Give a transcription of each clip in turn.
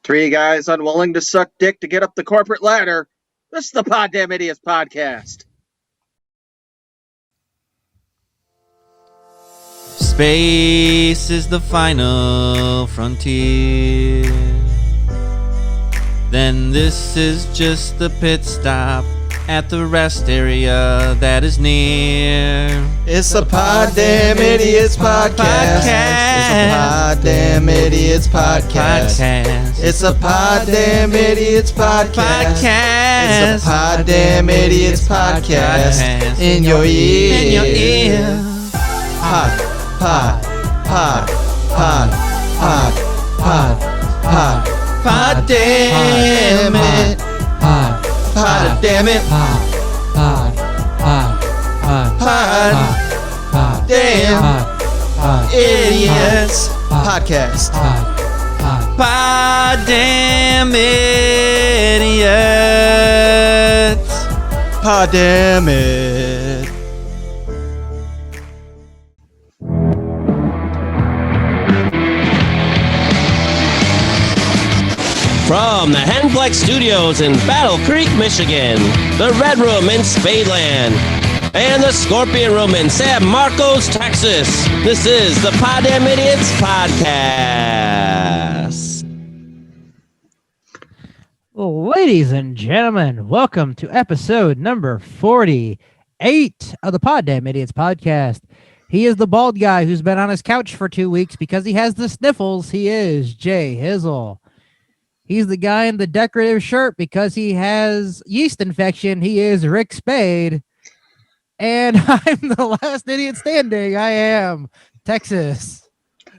Three guys unwilling to suck dick to get up the corporate ladder. This is the Poddamn Idiotz Podcast. Space is the final frontier. Then this is just the pit stop at the rest area that is near. It's a Poddamn Idiotz Podcast. It's a Poddamn Idiotz Podcast. It's a Poddamn Idiotz Podcast. It's a Poddamn Idiotz Podcast. In your ear. In your ear. Pod. Poddamn it. Poddamn it. Poddamn Idiots Podcast. Poddamn Idiots. Poddamn it. From the Henflex Studios in Battle Creek, Michigan, the Red Room in Spadeland, and the Scorpion Room in San Marcos, Texas, this is the Poddamn Idiotz Podcast. Ladies and gentlemen, welcome to episode number 48 of the Poddamn Idiotz Podcast. He is the bald guy who's been on his couch for 2 weeks because he has the sniffles. He is J Hizzle. He's the guy in the decorative shirt because he has yeast infection. He is Ric Spade. And I'm the last idiot standing. I am Texas.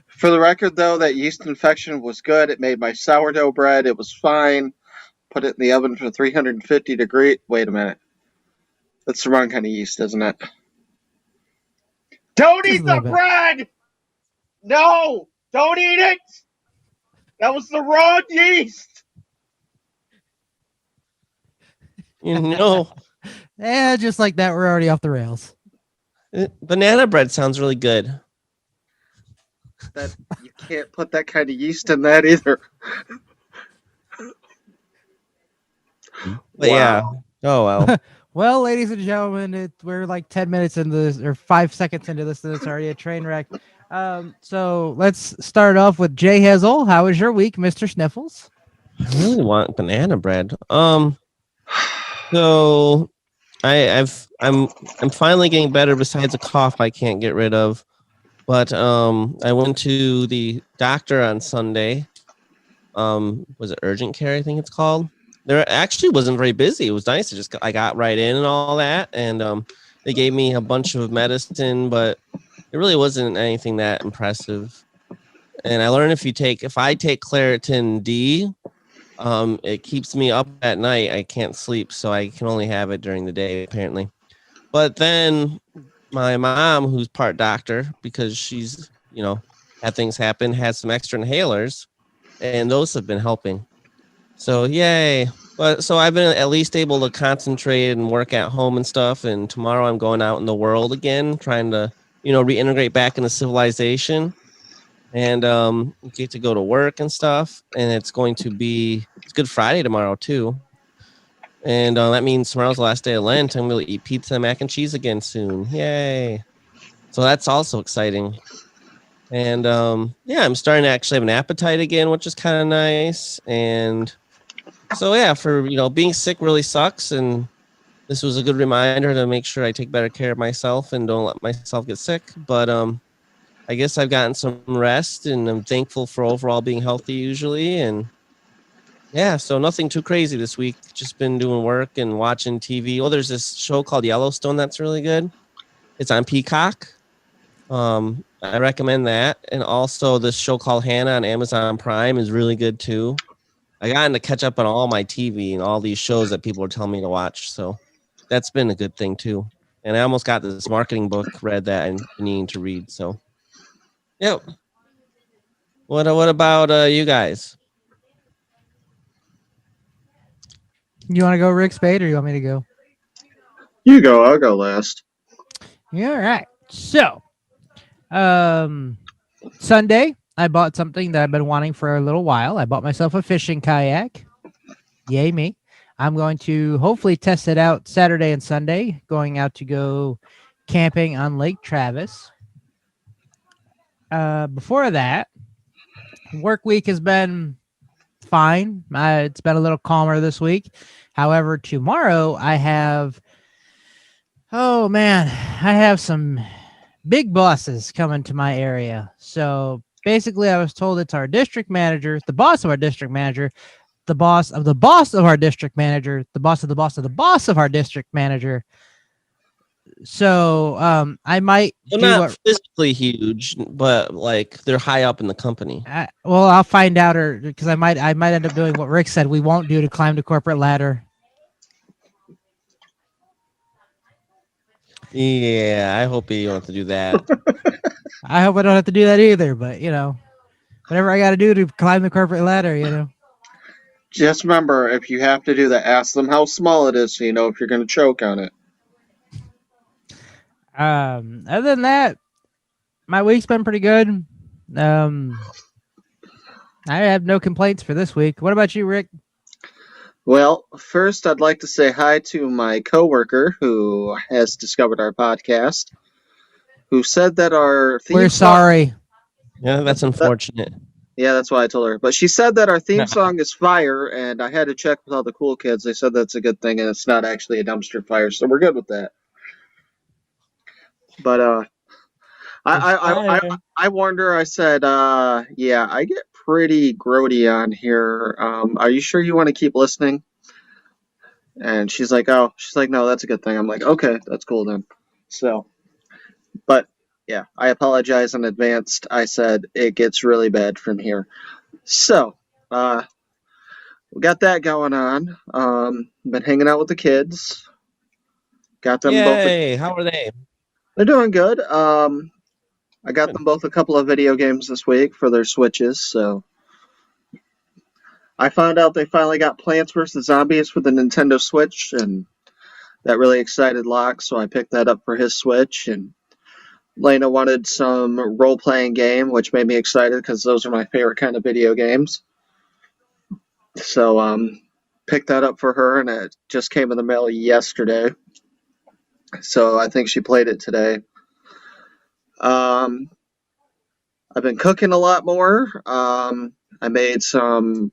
For the record, though, that yeast infection was good. It made my sourdough bread. It was fine. Put it in the oven for 350 degrees. Wait a minute. That's the wrong kind of yeast, isn't it? Don't eat the bread! No! Don't eat it! That was the wrong yeast! You know, Yeah, just like that, we're already off the rails. banana bread sounds really good. That you can't put that kind of yeast in that either. But yeah. Oh, well. Well, ladies and gentlemen, we're like 10 minutes into this, or 5 seconds into this, and it's already a train wreck. So let's start off with J Hizzle. How was your week, Mr. Sniffles? I really want banana bread. So I'm finally getting better besides a cough I can't get rid of. But I went to the doctor on Sunday. Was it urgent care, I think it's called? There actually wasn't very busy. It was nice. I got right in and all that, and they gave me a bunch of medicine, but it really wasn't anything that impressive. And I learned if I take Claritin D, it keeps me up at night. I can't sleep, so I can only have it during the day, apparently. But then my mom, who's part doctor, because she's, had things happen, had some extra inhalers, and those have been helping. So yay. But so I've been at least able to concentrate and work at home and stuff. And tomorrow I'm going out in the world again, trying to, reintegrate back into civilization, and get to go to work and stuff. And it's Good Friday tomorrow too. And that means tomorrow's the last day of Lent. I'm going to eat pizza and mac and cheese again soon. Yay. So that's also exciting. And I'm starting to actually have an appetite again, which is kind of nice. And so, yeah, for, being sick really sucks. And this was a good reminder to make sure I take better care of myself and don't let myself get sick. But I guess I've gotten some rest, and I'm thankful for overall being healthy usually. And yeah, so nothing too crazy this week. Just been doing work and watching TV. Oh, there's this show called Yellowstone that's really good. It's on Peacock. I recommend that. And also this show called Hannah on Amazon Prime is really good too. I got to catch up on all my TV and all these shows that people are telling me to watch. So that's been a good thing too. And I almost got this marketing book read that I'm needing to read. So, yep. What about you guys? You want to go Ric Spade, or you want me to go? You go. I'll go last. Yeah, all right. So, Sunday, I bought something that I've been wanting for a little while. I bought myself a fishing kayak. Yay me. I'm going to hopefully test it out Saturday and Sunday, going out to go camping on Lake Travis. Before that, work week has been fine. It's been a little calmer this week. However, tomorrow I have some big bosses coming to my area. So basically, I was told it's our district manager, the boss of our district manager, the boss of the boss of our district manager, the boss of the boss of the boss of our district manager. So I might They're do not what, physically huge, but like they're high up in the company. well, I'll find out, or because I might end up doing what Rick said we won't do to climb the corporate ladder. Yeah, I hope you don't have to do that. I hope I don't have to do that either, but whatever I got to do to climb the corporate ladder, Just remember, if you have to do that, ask them how small it is so you know if you're going to choke on it. Other than that, my week's been pretty good. I have no complaints for this week. What about you, Rick? Well, first, I'd like to say hi to my coworker who has discovered our podcast, who said that our theme We're song- sorry. Yeah, that's unfortunate. Yeah, that's why I told her. But she said that our theme song is fire, and I had to check with all the cool kids. They said that's a good thing, and it's not actually a dumpster fire, so we're good with that. But I warned her. I said, yeah, I get pretty grody on here. Are you sure you want to keep listening? And she's like, no, that's a good thing. I'm like, okay, that's cool then. So, but yeah, I apologize in advance. I said it gets really bad from here. So, we got that going on. Been hanging out with the kids. Got them both. Yay! How are they? They're doing good. I got them both a couple of video games this week for their Switches, so I found out they finally got Plants vs. Zombies for the Nintendo Switch, and that really excited Locke, so I picked that up for his Switch, and Lena wanted some role-playing game, which made me excited because those are my favorite kind of video games. So, picked that up for her, and it just came in the mail yesterday. So I think she played it today. I've been cooking a lot more. I made some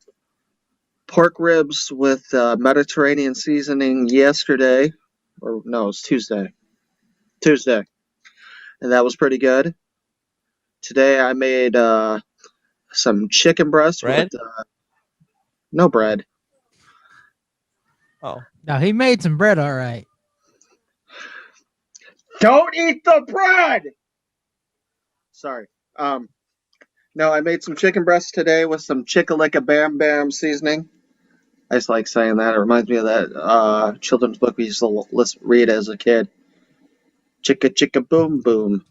pork ribs with Mediterranean seasoning yesterday. Or no, it was Tuesday. And that was pretty good. Today I made some chicken breast Bread? with no bread. Oh, Now he made some bread, all right. Don't eat the bread! Sorry. No, I made some chicken breast today with some Chicka-Licka Bam Bam seasoning. I just like saying that. It reminds me of that children's book we used to read as a kid. Chicka Chicka Boom Boom.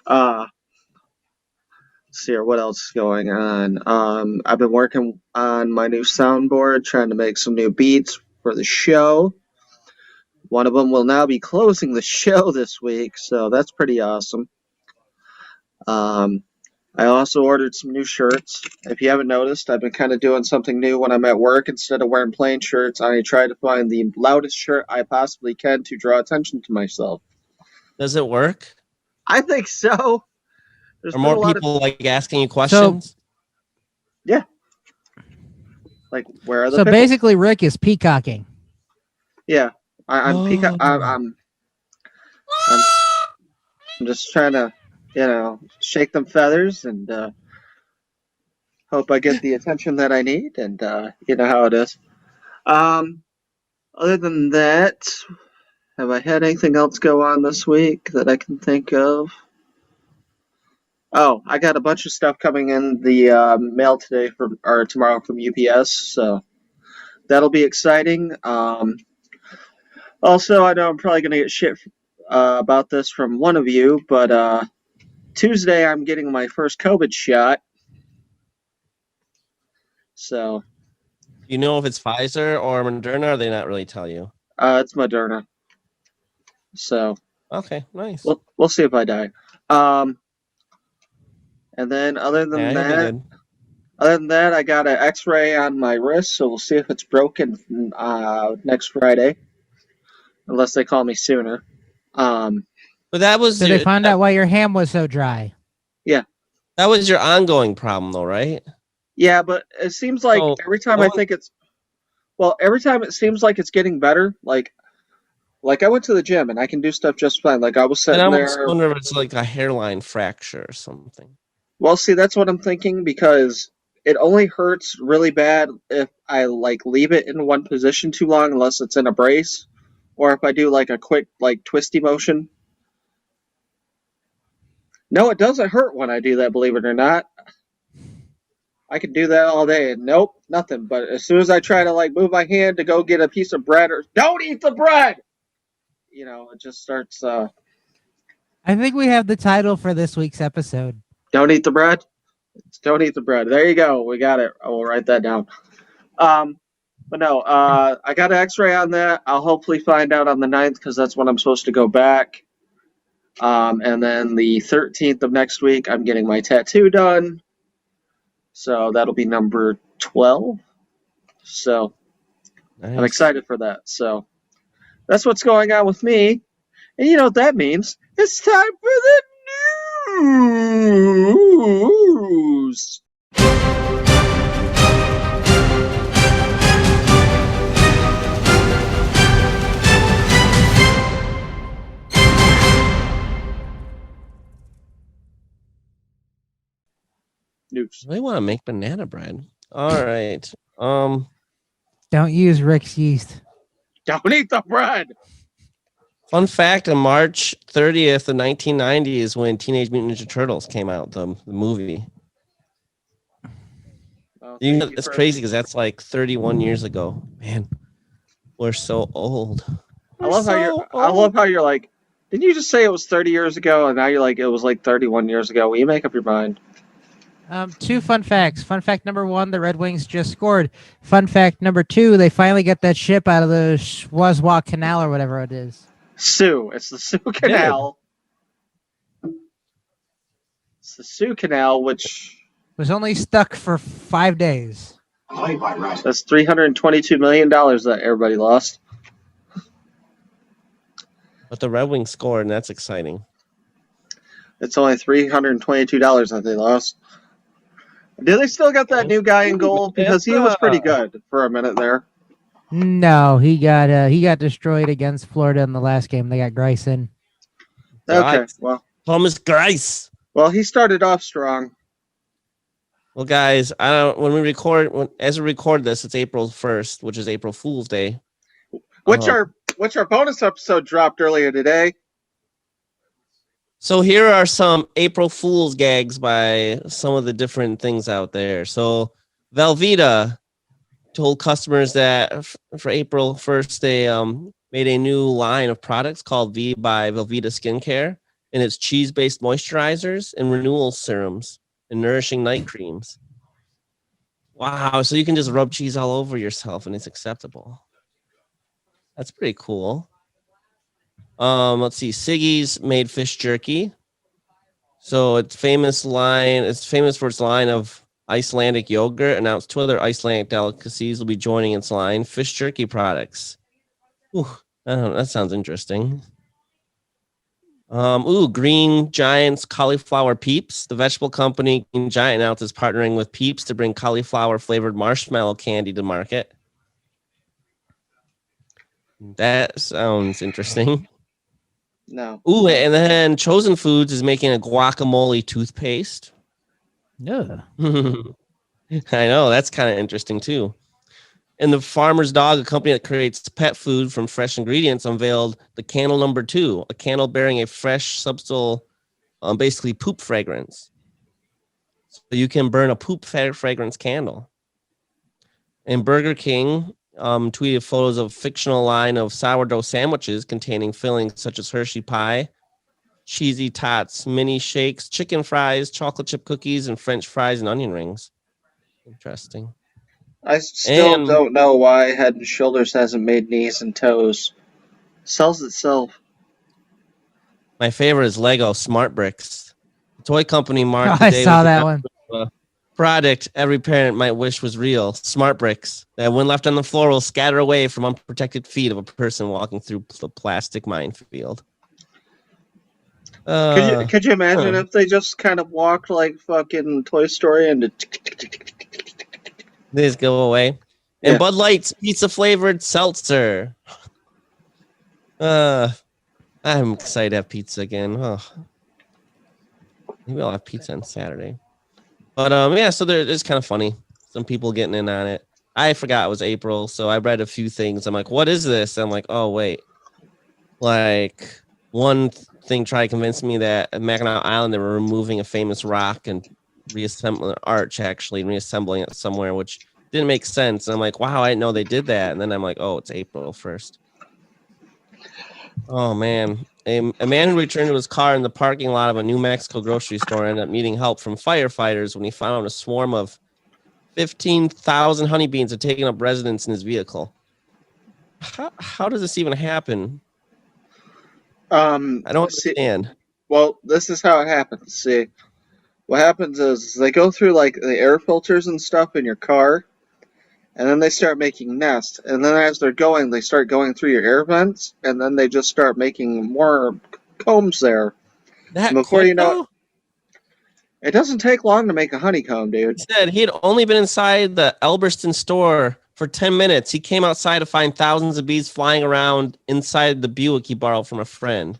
Let's see here, what else is going on? I've been working on my new soundboard, trying to make some new beats for the show. One of them will now be closing the show this week, so that's pretty awesome. I also ordered some new shirts. If you haven't noticed, I've been kind of doing something new when I'm at work. Instead of wearing plain shirts, I try to find the loudest shirt I possibly can to draw attention to myself. does it work? I think so. There's Are been a more lot people like asking you questions? like, where are the So pickles? basically, Rick is peacocking. Yeah, I'm peacock. I'm just trying to, shake them feathers and hope I get the attention that I need. And you know how it is. Other than that, have I had anything else go on this week that I can think of? Oh, I got a bunch of stuff coming in the mail today or tomorrow from UPS, so that'll be exciting. Also, I know I'm probably going to get shit about this from one of you, but Tuesday I'm getting my first COVID shot. So, You know if it's Pfizer or Moderna, or they not really tell you? it's Moderna. So, Okay, nice. we'll see if I die. And then other than Yeah, you'll be good. I got an X-ray on my wrist, so we'll see if it's broken next Friday, unless they call me sooner. But that was So they found out why your ham was so dry. that was your ongoing problem, though, right? Yeah, but it seems like So, every time it seems like it's getting better. Like I went to the gym and I can do stuff just fine. Like I was I sitting almost there. wonder if it's like a hairline fracture or something. Well, see, that's what I'm thinking because it only hurts really bad if I like leave it in one position too long, unless it's in a brace, or if I do like a quick like twisty motion. No, it doesn't hurt when I do that, believe it or not. I can do that all day and nope, nothing. But as soon as I try to like move my hand to go get a piece of bread or don't eat the bread, it just starts. I think we have the title for this week's episode. Don't eat the bread. Don't eat the bread. There you go. We got it. I will write that down. But no, I got an X-ray on that. I'll hopefully find out on the 9th because that's when I'm supposed to go back. And then the 13th of next week, I'm getting my tattoo done. So that'll be number 12. So Nice. I'm excited for that. So that's what's going on with me. And you know what that means? It's time for the news. News. I really want to make banana bread. All right. Don't use Rick's yeast. Don't eat the bread. Fun fact: on March 30th of 1990 is when Teenage Mutant Ninja Turtles came out, the movie. Well, It's crazy because that's like 31 years ago. Man, we're so old. I love how you're like, didn't you just say it was 30 years ago, and now you're like, it was like 31 years ago? Will you make up your mind? 2 fun facts. Fun fact number 1, the Red Wings just scored. Fun fact number 2, they finally get that ship out of the Schwazwa Canal or whatever it is. Soo. It's the Soo Canal. It's the Soo Canal, which Was only stuck for 5 days. that's $322 million that everybody lost. But the Red Wings scored, and that's exciting. It's only $322 that they lost. Do they still got that new guy in goal? Because he was pretty good for a minute there. No, he got destroyed against Florida in the last game. They got Grayson. Okay, well, Thomas Grice. well, he started off strong. Well, guys, as we record this, it's April 1st, which is April Fool's Day. Which our bonus episode dropped earlier today. So here are some April Fool's gags by some of the different things out there. So Velveeta told customers that for April 1st, they made a new line of products called V by Velveeta Skincare, and it's cheese-based moisturizers and renewal serums and nourishing night creams. Wow, so you can just rub cheese all over yourself and it's acceptable. That's pretty cool. Let's see. Siggy's made fish jerky. So it's famous for its line of Icelandic yogurt. Announced 2 other Icelandic delicacies will be joining its line, fish jerky products. Ooh, I don't know, that sounds interesting. Green Giant's cauliflower Peeps. The vegetable company Green Giant announced is partnering with Peeps to bring cauliflower flavored marshmallow candy to market. That sounds interesting. No. Ooh, and then Chosen Foods is making a guacamole toothpaste. Yeah. I know, that's kind of interesting too. And the Farmer's Dog, a company that creates pet food from fresh ingredients, unveiled the candle number 2, a candle bearing a fresh, subtle, basically poop fragrance. So you can burn a poop fragrance candle. And Burger King tweeted photos of a fictional line of sourdough sandwiches containing fillings such as Hershey pie, cheesy tots, mini shakes, chicken fries, chocolate chip cookies, and French fries and onion rings. Interesting. I still don't know why Head and Shoulders hasn't made knees and toes. Sells itself. My favorite is Lego Smart Bricks. Toy company marked the I day saw with the that one. product every parent might wish was real. Smart bricks that, when left on the floor, will scatter away from unprotected feet of a person walking through the plastic minefield. Could you imagine if they just kind of walked like fucking Toy Story and They just go away. Yeah. And Bud Light's pizza flavored seltzer. I'm excited to have pizza again. Oh. Maybe I'll have pizza on Saturday. But yeah, so it's kind of funny. Some people getting in on it. I forgot it was April, so I read a few things. I'm like, what is this? I'm like, oh wait. Like, one thing tried to convince me that at Mackinac Island they were removing a famous rock and reassembling an arch, actually, and reassembling it somewhere, which didn't make sense. And I'm like, wow, I didn't know they did that. And then I'm like, oh, it's April 1st. Oh man. A man who returned to his car in the parking lot of a New Mexico grocery store ended up needing help from firefighters when he found a swarm of 15,000 honeybees had taken up residence in his vehicle. How does this even happen? I don't understand. Well, this is how it happens. See, what happens is they go through like the air filters and stuff in your car, and then they start making nests. And then as they're going, they start going through your air vents, and then they just start making more combs there. That Before quick, you know though? It doesn't take long to make a honeycomb, dude. He said he had only been inside the Elberston store for 10 minutes. He came outside to find thousands of bees flying around inside the Buick he borrowed from a friend.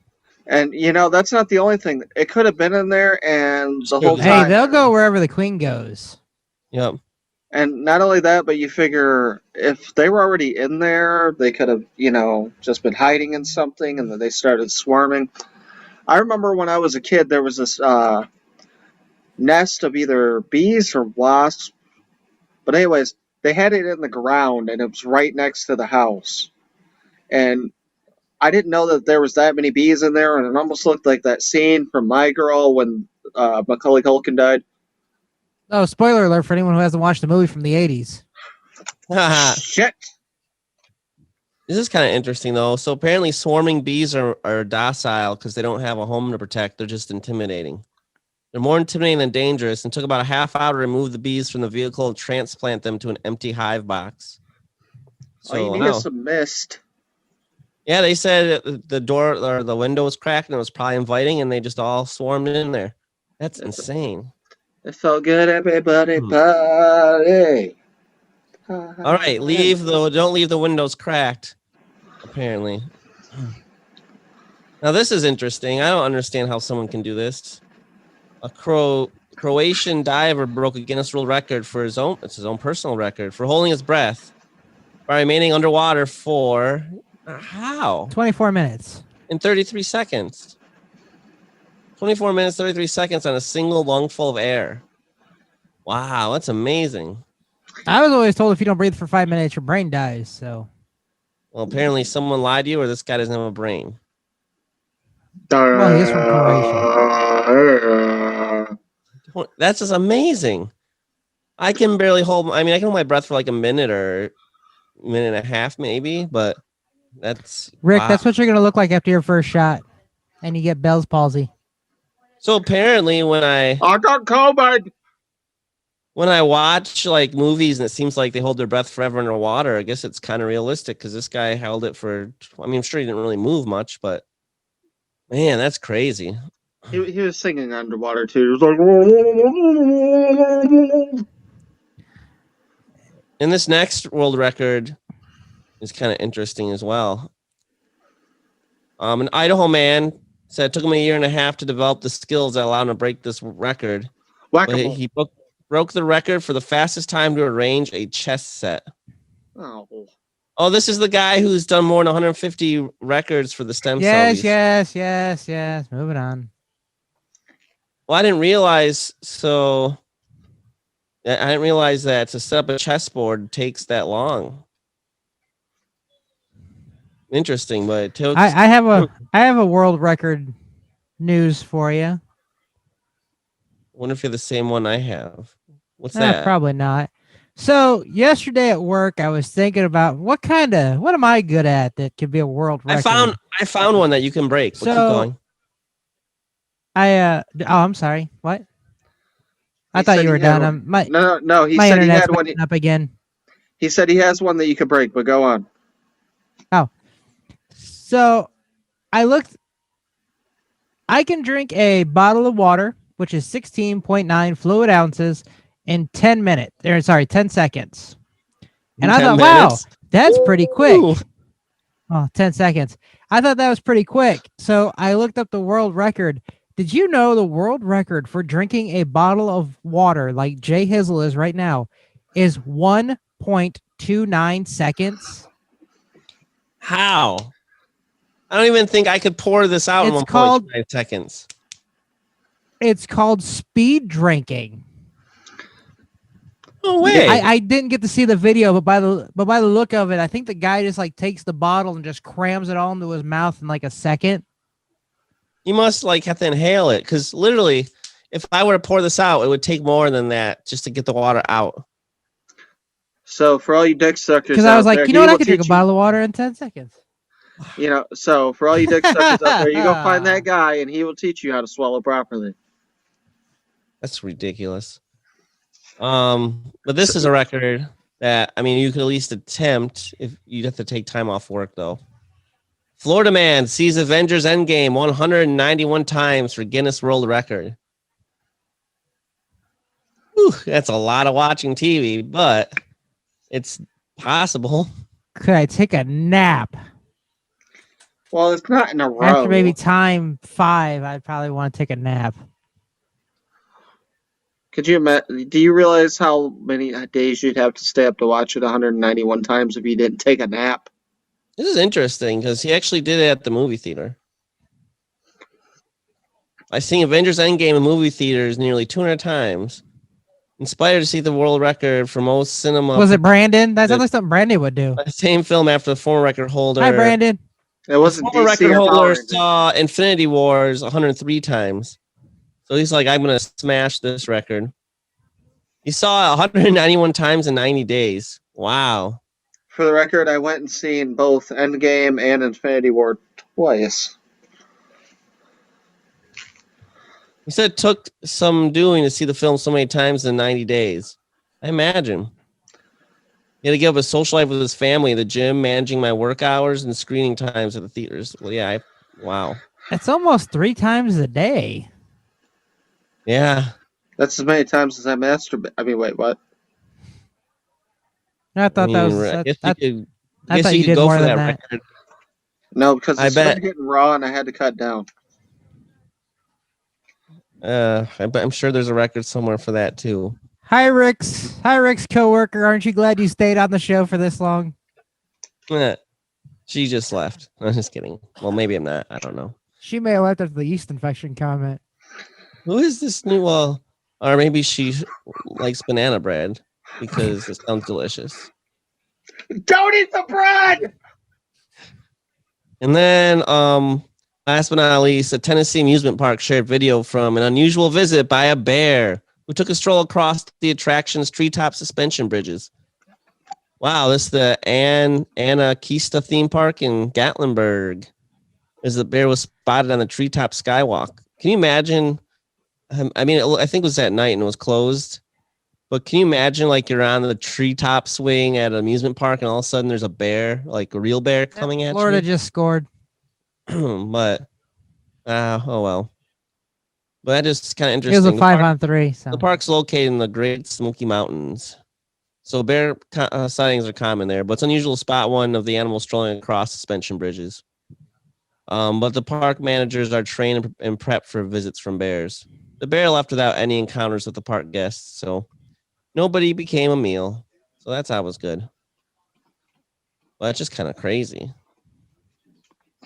And, that's not the only thing. It could have been in there, and the whole time... Hey, they'll go wherever the queen goes. Yep. And not only that, but you figure if they were already in there, they could have, just been hiding in something, and then they started swarming. I remember when I was a kid, there was this nest of either bees or wasps. But anyways, they had it in the ground, and it was right next to the house. And I didn't know that there was that many bees in there, and it almost looked like that scene from My Girl when Macaulay Culkin died. Oh, spoiler alert for anyone who hasn't watched the movie from the 80s. Shit! This is kind of interesting, though. So apparently swarming bees are docile because they don't have a home to protect. They're just intimidating. They're more intimidating than dangerous, and took about a half hour to remove the bees from the vehicle and transplant them to an empty hive box. So, all you need is some mist. Yeah, they said the door or the window was cracked and it was probably inviting, and they just all swarmed in there. That's insane. It felt good, everybody party. All right, don't leave the windows cracked. Apparently. Now this is interesting. I don't understand how someone can do this. A Croatian diver broke a Guinness World Record for his own personal record for holding his breath by remaining underwater for how? 24 minutes. In 33 seconds. 24 minutes, 33 seconds on a single lungful of air. Wow, that's amazing. I was always told if you don't breathe for 5 minutes, your brain dies. So, well, apparently someone lied to you, or this guy doesn't have a brain. Well, he is from Croatia. That's just amazing. I can barely hold. I can hold my breath for like a minute or a minute and a half, maybe. But that's Rick. wow. That's what you're gonna look like after your first shot, and you get Bell's palsy. So apparently, when I got COVID. When I watch like movies and it seems like they hold their breath forever underwater, I guess it's kind of realistic because this guy held it for. I'm sure he didn't really move much, but man, that's crazy. He was singing underwater too. He was like, and this next world record is kind of interesting as well. An Idaho man said it took him a year and a half to develop the skills that allowed him to break this record. But he broke the record for the fastest time to arrange a chess set. Oh, this is the guy who's done more than 150 records for the stem cells. Yes. Moving on. Well, I didn't realize. So I didn't realize that to set up a chessboard takes that long. Interesting, but it took. I have a world record news for you. I wonder if you're the same one I have. What's that? Probably not. So yesterday at work, I was thinking about what am I good at that could be a world record? I found one that you can break. So, keep going. I'm sorry. What? I He thought said you he were had done. one. My No. He my said he internet's had one. messing up again. He said he has one that you could break, but go on. Oh, so I looked. I can drink a bottle of water, which is 16.9 fluid ounces, in 10 minutes. 10 seconds. And I 10 thought, wow, minutes. that's pretty quick. Ooh. Oh, 10 seconds. I thought that was pretty quick. So I looked up the world record. Did you know the world record for drinking a bottle of water like J Hizzle is right now is 1.29 seconds? How? I don't even think I could pour this out in It's 1.5 seconds. It's called speed drinking. No way. I didn't get to see the video, but by the look of it, I think the guy just like takes the bottle and just crams it all into his mouth in like a second. You must like have to inhale it because literally, if I were to pour this out, it would take more than that just to get the water out. So for all you dick suckers, Because I was like, there, you know what, he I will could drink a teach bottle of water in 10 seconds. So for all you dick suckers out there, you go find that guy, and he will teach you how to swallow properly. That's ridiculous. But this is a record that you could at least attempt if you'd have to take time off work though. Florida man sees Avengers Endgame 191 times for Guinness World Record. Whew, that's a lot of watching TV, but it's possible. Could I take a nap? Well, it's not in a row. After maybe time 5, I'd probably want to take a nap. Could you imagine? Do you realize how many days you'd have to stay up to watch it 191 times if you didn't take a nap? This is interesting because he actually did it at the movie theater. I've seen Avengers Endgame in movie theaters nearly 200 times. Inspired to see the world record for most cinema. Was it Brandon? That sounds like something Brandon would do. The same film after the former record holder. Hi, Brandon. It wasn't The former DC record or Power holder Rangers. saw Infinity Wars 103 times. So he's like, I'm going to smash this record. He saw it 191 times in 90 days. Wow. For the record, I went and seen both Endgame and Infinity War twice. He said it took some doing to see the film so many times in 90 days. I imagine. He had to give up a social life with his family, the gym, managing my work hours, and screening times at the theaters. Well, yeah, wow. It's almost 3 times a day. Yeah. That's as many times as I masturbate. I mean, wait, what? I thought that was. I guess you I thought you could did go more for than that that. record. No, because I it started bet. getting raw and I had to cut down. I'm sure there's a record somewhere for that too. Hi, Rick's coworker. Aren't you glad you stayed on the show for this long? She just left. I'm just kidding. Well, maybe I'm not. I don't know. She may have left after the yeast infection comment. Who is this new? Or maybe she likes banana bread because it sounds delicious. Don't eat the bread! And then, last but not least, a Tennessee amusement park shared video from an unusual visit by a bear who took a stroll across the attraction's treetop suspension bridges. Wow, this is the Anakista theme park in Gatlinburg. As the bear was spotted on the treetop skywalk. Can you imagine? I think it was at night and it was closed. But can you imagine, like, you're on the treetop swing at an amusement park and all of a sudden there's a bear, like a real bear coming at Florida you? just scored. But, oh well. But that just kind of It was interesting. a 5-on-3. So. The park's located in the Great Smoky Mountains. So bear sightings are common there, but it's unusual to spot one of the animals strolling across suspension bridges. But the park managers are trained and prepped for visits from bears. The bear left without any encounters with the park guests, so nobody became a meal. So that's always good. Well, that's just kind of crazy.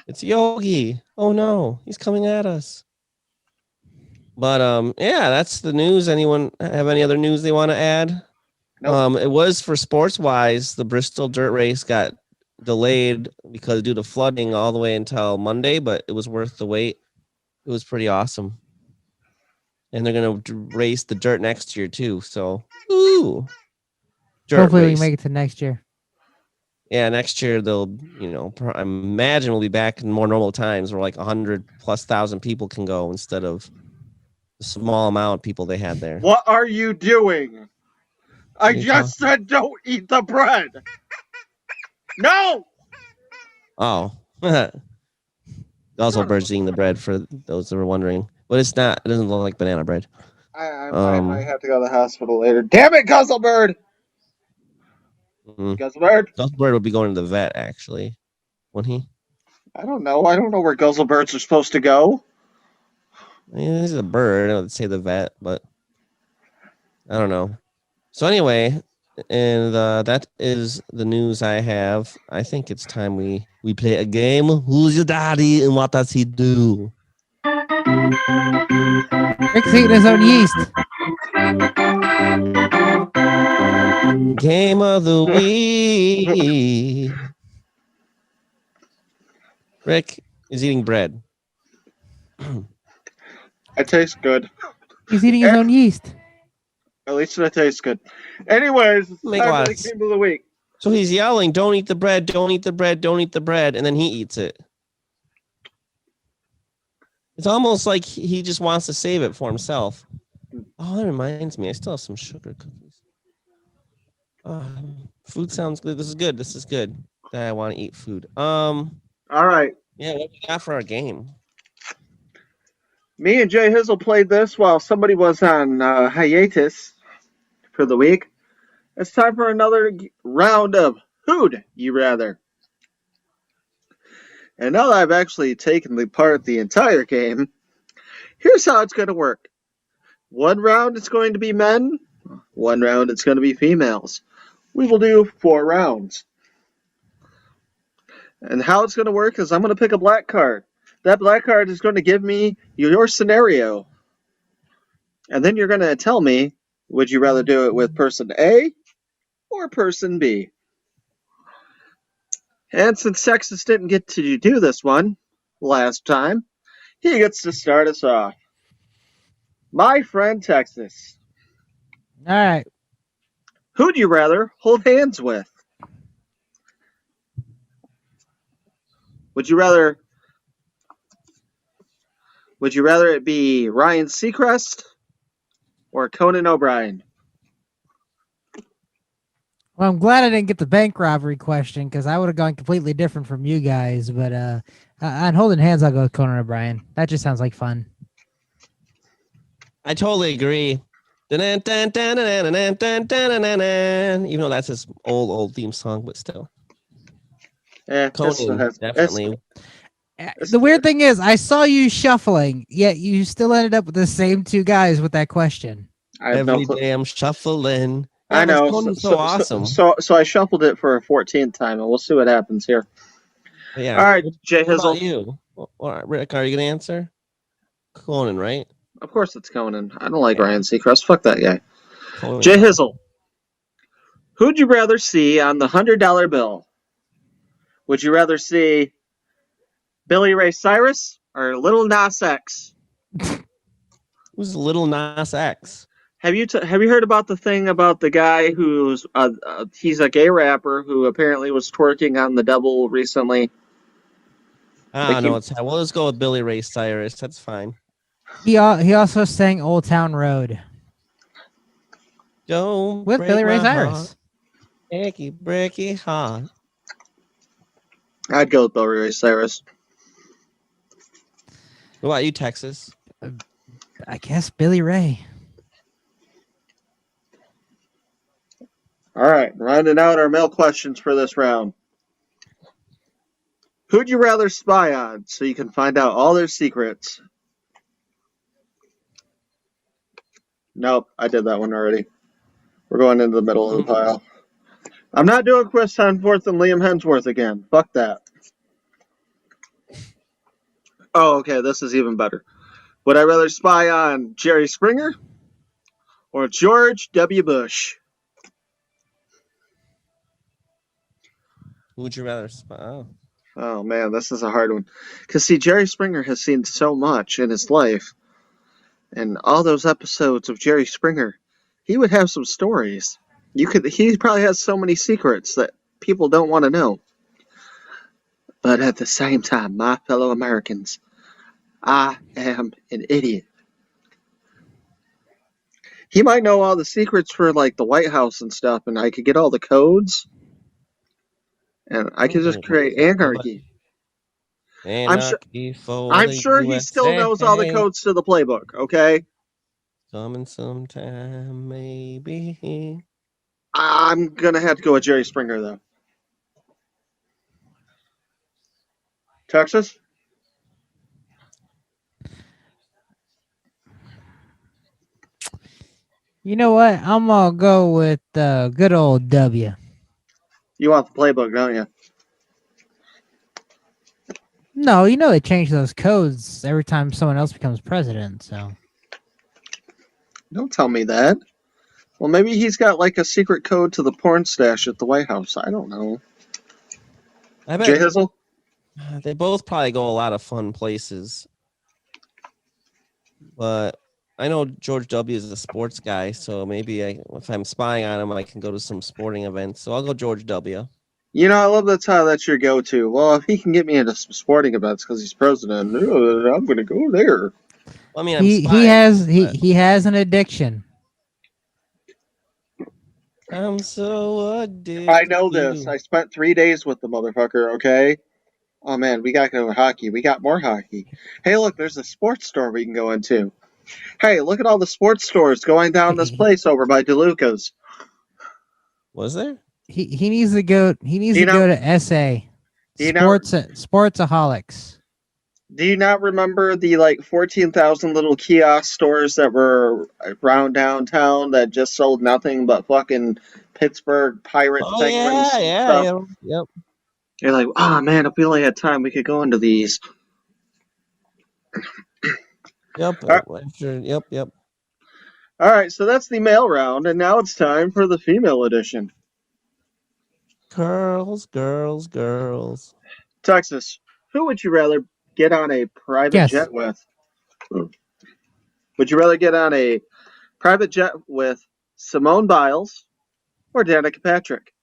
It's Yogi. Oh no, he's coming at us. But yeah, that's the news. Anyone have any other news they want to add? Nope. It was for sports wise, the Bristol dirt race got delayed because due to flooding all the way until Monday, but it was worth the wait. It was pretty awesome. And they're going to race the dirt next year too. So, ooh. Hopefully we can make it to next year. Yeah, next year they'll, I imagine we'll be back in more normal times where like 100,000+ people can go instead of the small amount of people they had there. What are you doing? I you just said don't eat the bread. No! Oh. Also, birds eating the bread for those that were wondering. But it's not. It doesn't look like banana bread. I might have to go to the hospital later. Damn it, Guzzlebird! Guzzlebird? Guzzlebird would be going to the vet, actually. Wouldn't he? I don't know. I don't know where Guzzlebirds are supposed to go. I mean, he's a bird. I would say the vet, but I don't know. So anyway, and that is the news I have. I think it's time we play a game. Who's your daddy and what does he do? Ric's eating his own yeast. Game of the week. Rick is eating bread. It tastes good. He's eating his own yeast. At least it tastes good. Anyways, it's Make time for the lots. game of the week. So he's yelling, "Don't eat the bread! Don't eat the bread! Don't eat the bread!" And then he eats it. It's almost like he just wants to save it for himself. Oh, that reminds me. I still have some sugar cookies. Food sounds good. This is good. This is good. I want to eat food. All right. Yeah, what we got for our game? Me and J Hizzle played this while somebody was on hiatus for the week. It's time for another round of Who'd You Rather? And now that I've actually taken part the entire game, here's how it's going to work. One round it's going to be men, one round it's going to be females. We will do 4 rounds. And how it's going to work is I'm going to pick a black card. That black card is going to give me your scenario. And then you're going to tell me, would you rather do it with person A or person B? And since Texas didn't get to do this one last time, he gets to start us off. My friend Texas. All right. Who'd you rather hold hands with? Would you rather it be Ryan Seacrest or Conan O'Brien? Well, I'm glad I didn't get the bank robbery question because I would have gone completely different from you guys. But on holding hands, I'll go with Conan O'Brien. That just sounds like fun. I totally agree. Even though that's his old theme song, but still. Yeah, Conan, definitely. The weird thing is, I saw you shuffling, yet you still ended up with the same 2 guys with that question. Every day I'm shuffling. I know. Conan's so awesome. So I shuffled it for a 14th time, and we'll see what happens here. Yeah. All right, J What about Hizzle. you? All right, Rick, are you going to answer? Conan, right? Of course it's Conan. I don't like Ryan Seacrest. Fuck that guy. Conan. J Hizzle. Who'd you rather see on the $100 bill? Would you rather see Billy Ray Cyrus or Little Nas X? Who's Little Nas X? Have you heard about the thing about the guy who's he's a gay rapper who apparently was twerking on the double recently? I don't know. Well, let's go with Billy Ray Cyrus. That's fine. He also sang Old Town Road Don't with break Billy Ray my Cyrus. heart. Breaky heart. I'd go with Billy Ray Cyrus. What about you, Texas? I guess Billy Ray. All right, rounding out our mail questions for this round. Who'd you rather spy on so you can find out all their secrets? Nope, I did that one already. We're going into the middle of the pile. I'm not doing Chris Hemsworth and Liam Hemsworth again. Fuck that. Oh, okay, this is even better. Would I rather spy on Jerry Springer or George W. Bush? Who would you rather spy? Oh, man, this is a hard one. Because, see, Jerry Springer has seen so much in his life. And all those episodes of Jerry Springer, he would have some stories. He probably has so many secrets that people don't want to know. But at the same time, my fellow Americans, I am an idiot. He might know all the secrets for like the White House and stuff, and I could get all the codes, and I could just create anarchy. Anarchy for I'm the sure he still knows all the USA. codes to the playbook, okay? Coming sometime, maybe. I'm gonna have to go with Jerry Springer though. Texas? You know what? I'm gonna go with good old W. You want the playbook, don't you? No, you know they change those codes every time someone else becomes president. So Don't tell me that. Well, maybe he's got like a secret code to the porn stash at the White House. I don't know. I J bet Hizzle? they both probably go a lot of fun places. But I know George W. is a sports guy, so maybe if I'm spying on him, I can go to some sporting events. So I'll go George W. You know, I love that's your go-to. Well, if he can get me into some sporting events because he's president, I'm going to go there. I mean, I'm he spying, he has an addiction. I'm so addicted. I know this. I spent 3 days with the motherfucker, okay? Oh, man, we got to go to hockey. We got more hockey. Hey, look, there's a sports store we can go into. Hey, look at all the sports stores going down this place over by DeLuca's. Was there? He needs to go. He needs to go to SA. Sportsaholics. Do you not remember the like 14,000 little kiosk stores that were around downtown that just sold nothing but fucking Pittsburgh Pirate Penguins stuff? Yeah. Yep. You're like, oh man, if we only had time, we could go into these. Yep. Yep. All right, so that's the male round, and now it's time for the female edition. Girls. Texas, who would you rather get on a private jet with? Would you rather get on a private jet with Simone Biles or Danica Patrick?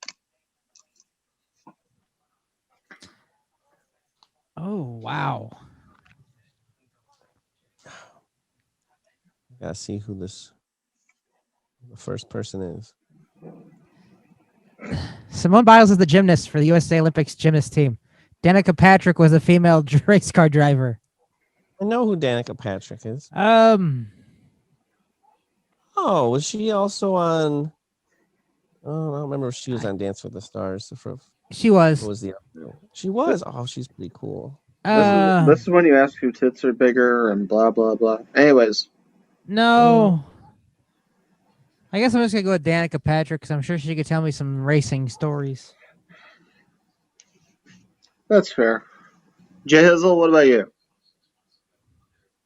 Oh, wow. Gotta see who the first person is. Simone Biles is the gymnast for the USA Olympics gymnast team. Danica Patrick was a female race car driver. I know who Danica Patrick is. Oh, was she also on? Oh, I don't remember if she was on Dance with the Stars. She was. What was the? She was. Oh, she's pretty cool. This is when you ask who tits are bigger and blah blah blah. Anyways, no. I guess I'm just gonna go with Danica Patrick because I'm sure she could tell me some racing stories. That's fair. J Hizzle, what about you?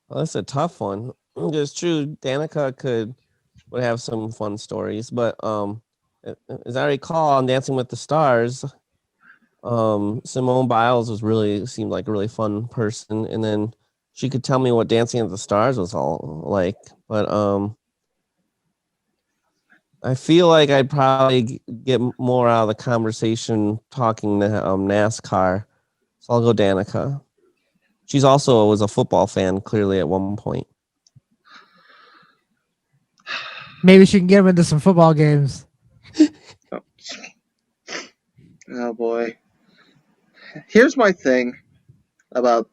Well, that's a tough one. It's true. Danica would have some fun stories, but as I recall on Dancing with the Stars, Simone Biles seemed like a really fun person, and then she could tell me what Dancing with the Stars was all like. But I feel like I'd probably get more out of the conversation talking to NASCAR, so I'll go Danica. She's also was a football fan, clearly at one point. Maybe she can get him into some football games. Oh boy. Here's my thing about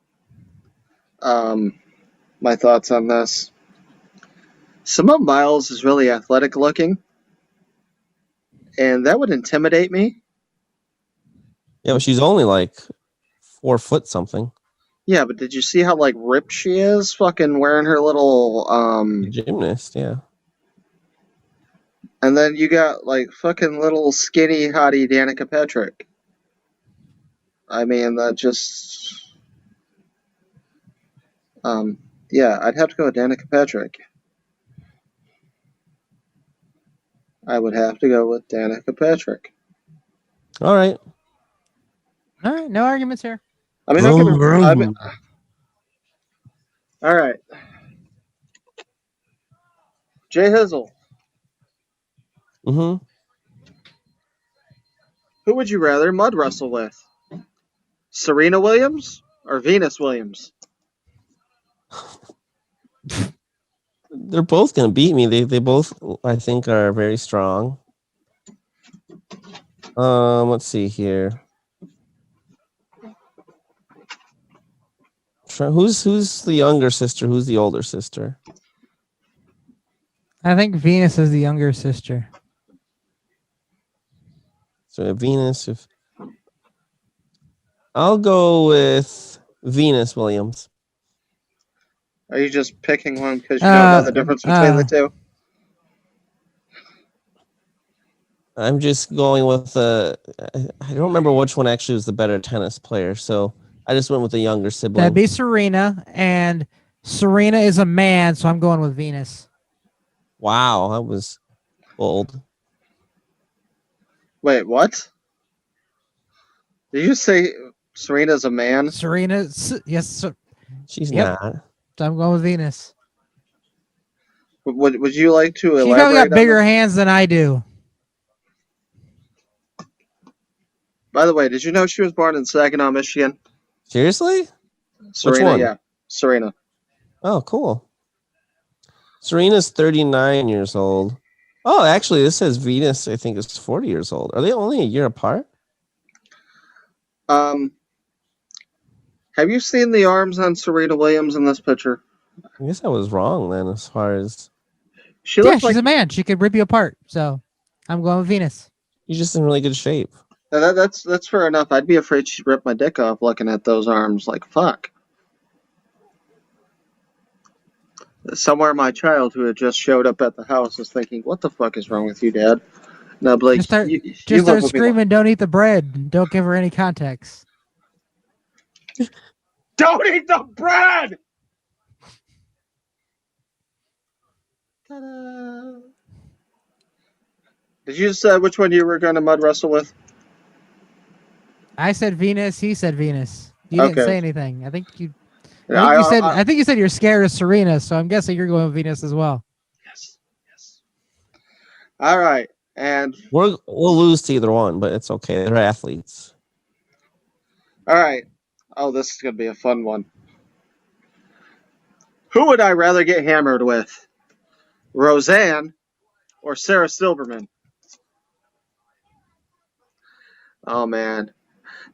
my thoughts on this. Simone Biles is really athletic looking, and that would intimidate me. Yeah, but she's only like 4 foot something. Yeah, but did you see how like ripped she is? Fucking wearing her little gymnast, yeah. And then you got like fucking little skinny hottie Danica Patrick. I mean, that just yeah, I'd have to go with Danica Patrick. I would have to go with Danica Patrick. All right, no arguments here. I mean, all right. J Hizzle. Mm-hmm. Who would you rather mud wrestle with? Serena Williams or Venus Williams? They're both gonna beat me. They both, I think, are very strong. Let's see here. Who's the younger sister? Who's the older sister? I think Venus is the younger sister. So Venus. I'll go with Venus Williams. Are you just picking one because you don't know the difference between the two? I'm just going with I don't remember which one actually was the better tennis player, so I just went with the younger sibling. That'd be Serena, and Serena is a man, so I'm going with Venus. Wow, that was bold. Wait, what? Did you say Serena's a man? Serena, yes, She's Yep. not. I'm going with Venus. Would you like to She's elaborate probably got on bigger that? hands than I do. By the way, did you know she was born in Saginaw, Michigan? Seriously? Serena, one? yeah. Serena. Oh, cool. Serena's 39 years old. Oh, actually, this says Venus, I think, is 40 years old. Are they only a year apart? Have you seen the arms on Serena Williams in this picture? I guess I was wrong then as far as... She Yeah, looks she's like a man. She could rip you apart. So I'm going with Venus. She's just in really good shape. that's fair enough. I'd be afraid she'd rip my dick off looking at those arms. Like, fuck. Somewhere my child who had just showed up at the house is thinking, "What the fuck is wrong with you, Dad?" And I'll be like, Just start, you just live start with me screaming, "Don't eat the bread." Don't give her any context. Don't eat the bread! Ta-da. Did you say which one you were going to mud wrestle with? I said Venus. He said Venus. You didn't Okay. say anything. I think you I- I think you said you're scared of Serena, so I'm guessing you're going with Venus as well. Yes. All right. And We'll lose to either one, but it's okay. They're athletes. all right. Oh, this is going to be a fun one. Who would I rather get hammered with? Roseanne or Sarah Silverman? Oh, man.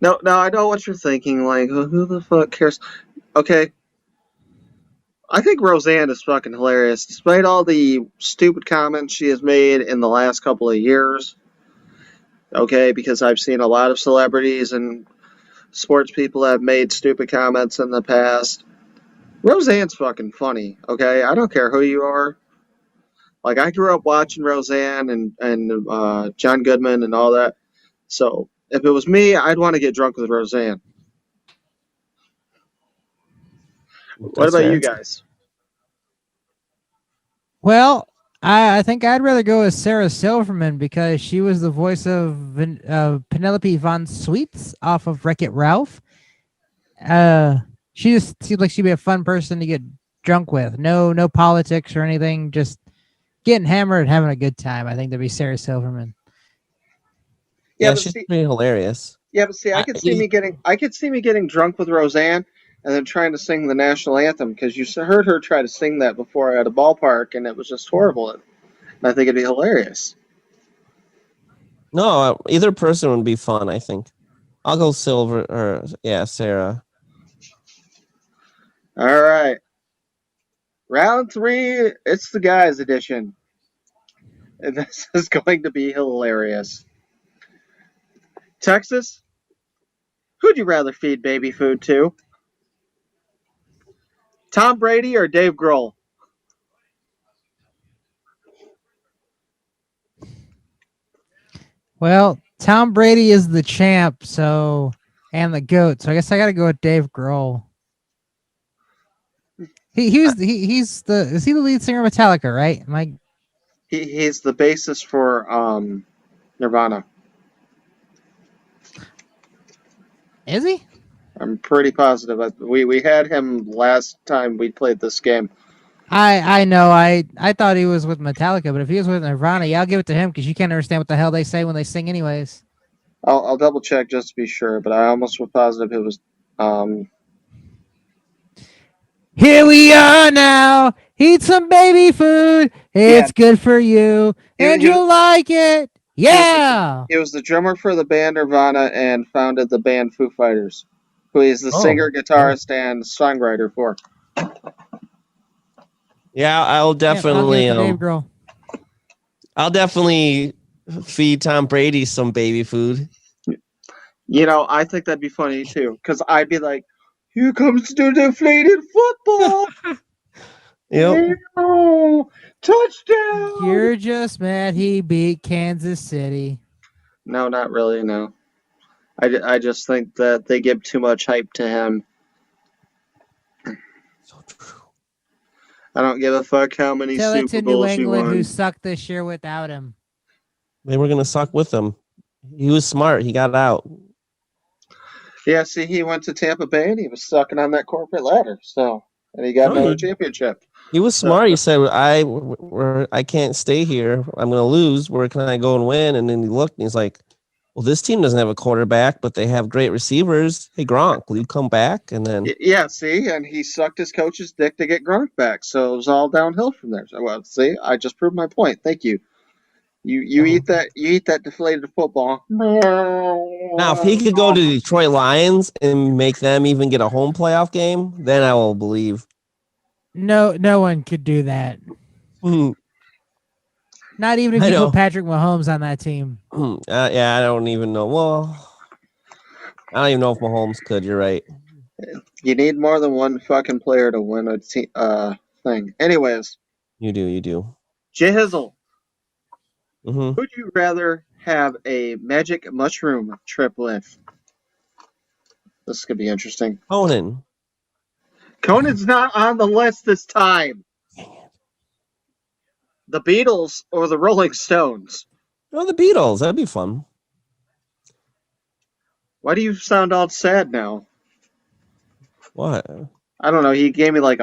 No, I know what you're thinking. Like, who the fuck cares? Okay. I think Roseanne is fucking hilarious. Despite all the stupid comments she has made in the last couple of years. Okay, because I've seen a lot of celebrities and sports people have made stupid comments in the past. Roseanne's fucking funny, okay? I don't care who you are. Like, I grew up watching Roseanne and John Goodman and all that. So, if it was me, I'd want to get drunk with Roseanne. What That's about fair. you guys? Well, I think I'd rather go with Sarah Silverman because she was the voice of Penelope Von Sweets off of Wreck-It Ralph. She just seemed like she'd be a fun person to get drunk with. No politics or anything. Just getting hammered and having a good time. I think that'd be Sarah Silverman. Yeah, but she's see, pretty hilarious. I could see me getting drunk with Roseanne and then trying to sing the national anthem because you heard her try to sing that before at a ballpark and it was just horrible. And I think it'd be hilarious. No, either person would be fun, I think. I'll go Sarah. All right. Round 3, it's the guys edition. And this is going to be hilarious. Texas, who'd you rather feed baby food to? Tom Brady or Dave Grohl? Well, Tom Brady is the champ, and the GOAT. So I guess I got to go with Dave Grohl. Is he the lead singer of Metallica, right? He's the bassist for Nirvana. Is he? I'm pretty positive. We had him last time we played this game. I know. I thought he was with Metallica, but if he was with Nirvana, yeah, I'll give it to him because you can't understand what the hell they say when they sing anyways. I'll double check just to be sure, but I almost was positive it was. Here we are now. Eat some baby food. It's good for you, and you'll like it. Yeah. He was the drummer for the band Nirvana and founded the band Foo Fighters, who he's the singer, guitarist, and songwriter for. Yeah, I'll definitely. Yeah, Dave Grohl. I'll definitely feed Tom Brady some baby food. You know, I think that'd be funny too, because I'd be like, "Here comes the deflated football." Yep. Oh, touchdown! You're just mad he beat Kansas City. No, not really. No, I just think that they give too much hype to him. So true. I don't give a fuck how many Tell it to Super New Bowls he England, who won. sucked this year without him. They were gonna suck with him. He was smart. He got out. Yeah, see, he went to Tampa Bay and he was sucking on that corporate ladder. So, and he got another championship. He was smart. He said, I can't stay here. I'm going to lose. Where can I go and win?" And then he looked and he's like, "Well, this team doesn't have a quarterback, but they have great receivers. Hey, Gronk, will you come back?" And then Yeah, see, and he sucked his coach's dick to get Gronk back. So it was all downhill from there. So, well, see, I just proved my point. Thank you. You eat that deflated football. now, if he could go to the Detroit Lions and make them even get a home playoff game, then I will believe. No one could do that. Hmm. Not even if you put Patrick Mahomes on that team. Yeah, I don't even know. Well, I don't even know if Mahomes could. You're right. You need more than one fucking player to win a thing. Anyways, You do. J Hizzle, Mm-hmm. who'd you rather have a magic mushroom trip with? This could be interesting. Conan. Conan's not on the list this time. The Beatles or the Rolling Stones? Oh, the Beatles. That'd be fun. Why do you sound all sad now? What? I don't know. He gave me like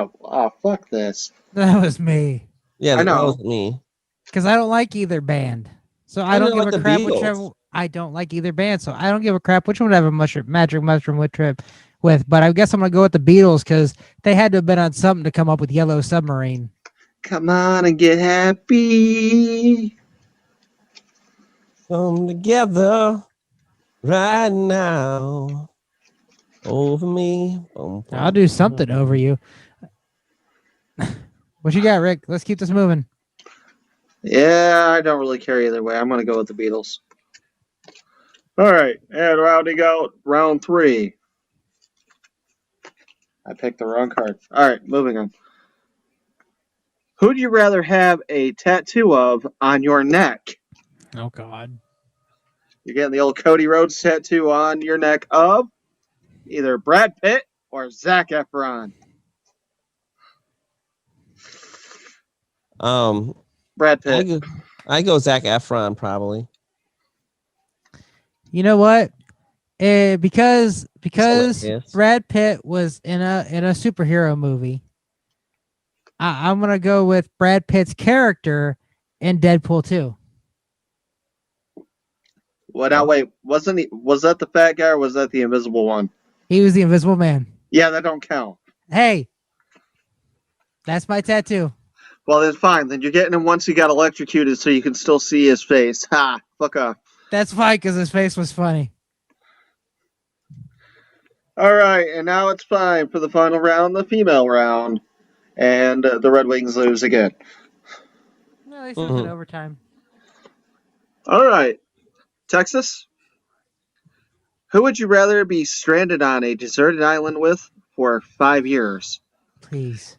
fuck this. That was me. Yeah, I know. That was me. Because I don't like either band. So I don't give like a the crap Beatles. whichever. I don't like either band, so I don't give a crap which one would have a magic mushroom wood trip with. But I guess I'm going to go with the Beatles because they had to have been on something to come up with Yellow Submarine. Come on and get happy. Come together right now over me. Boom, boom. I'll do something over you. What you got, Rick? Let's keep this moving. Yeah, I don't really care either way. I'm going to go with the Beatles. All right, and rounding out round 3. I picked the wrong card. All right, moving on. Who'd you rather have a tattoo of on your neck? Oh, God. You're getting the old Cody Rhodes tattoo on your neck of either Brad Pitt or Zac Efron. Brad Pitt. I go Zac Efron probably. You know what? Because Yes. Brad Pitt was in a superhero movie. I'm gonna go with Brad Pitt's character in Deadpool 2. Well, now wait, was that the fat guy or was that the invisible one? He was the Invisible Man. Yeah, that don't count. Hey, that's my tattoo. Well, then fine. Then you're getting him once he got electrocuted so you can still see his face. Ha! Fuck off. That's fine because his face was funny. All right, and now it's time for the final round, the female round. And the Red Wings lose again. No, they still in overtime. All right. Texas, who would you rather be stranded on a deserted island with for 5 years? Please.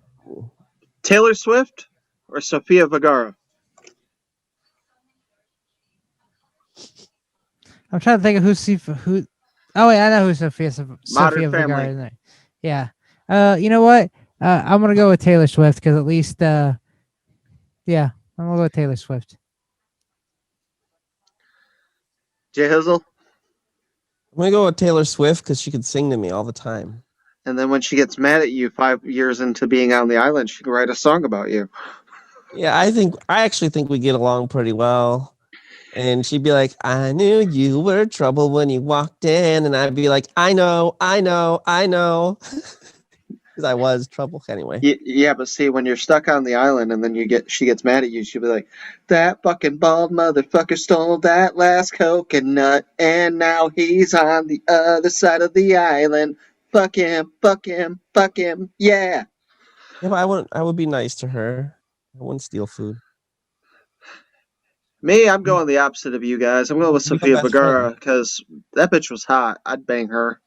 Taylor Swift or Sofia Vergara? I'm trying to think of who. Oh wait, I know who Sofia Vergara is. There. Yeah. You know what? I'm gonna go with Taylor Swift because at least, yeah, I'm gonna go with Taylor Swift. J Hizzle? I'm gonna go with Taylor Swift because she could sing to me all the time. And then when she gets mad at you 5 years into being on the island, she can write a song about you. Yeah, I actually think we get along pretty well. And she'd be like, I knew you were trouble when you walked in. And I'd be like, I know. Because I was trouble anyway. Yeah, but see, when you're stuck on the island and then she gets mad at you, she'll be like, that fucking bald motherfucker stole that last coconut, and now he's on the other side of the island. Fuck him, yeah. Yeah, but I would be nice to her. I wouldn't steal food. Me, I'm going the opposite of you guys. I'm going with Be my Sofia best Vergara friend. because that bitch was hot. I'd bang her.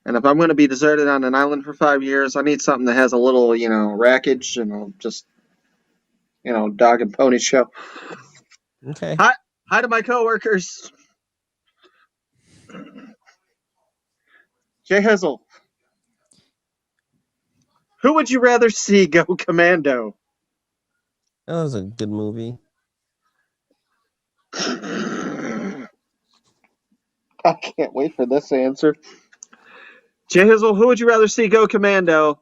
And if I'm going to be deserted on an island for 5 years, I need something that has a little, wreckage and just, dog and pony show. Okay. Hi to my coworkers. J Hizzle. Who would you rather see go commando? That was a good movie. I can't wait for this answer. J Hizzle, who would you rather see go commando?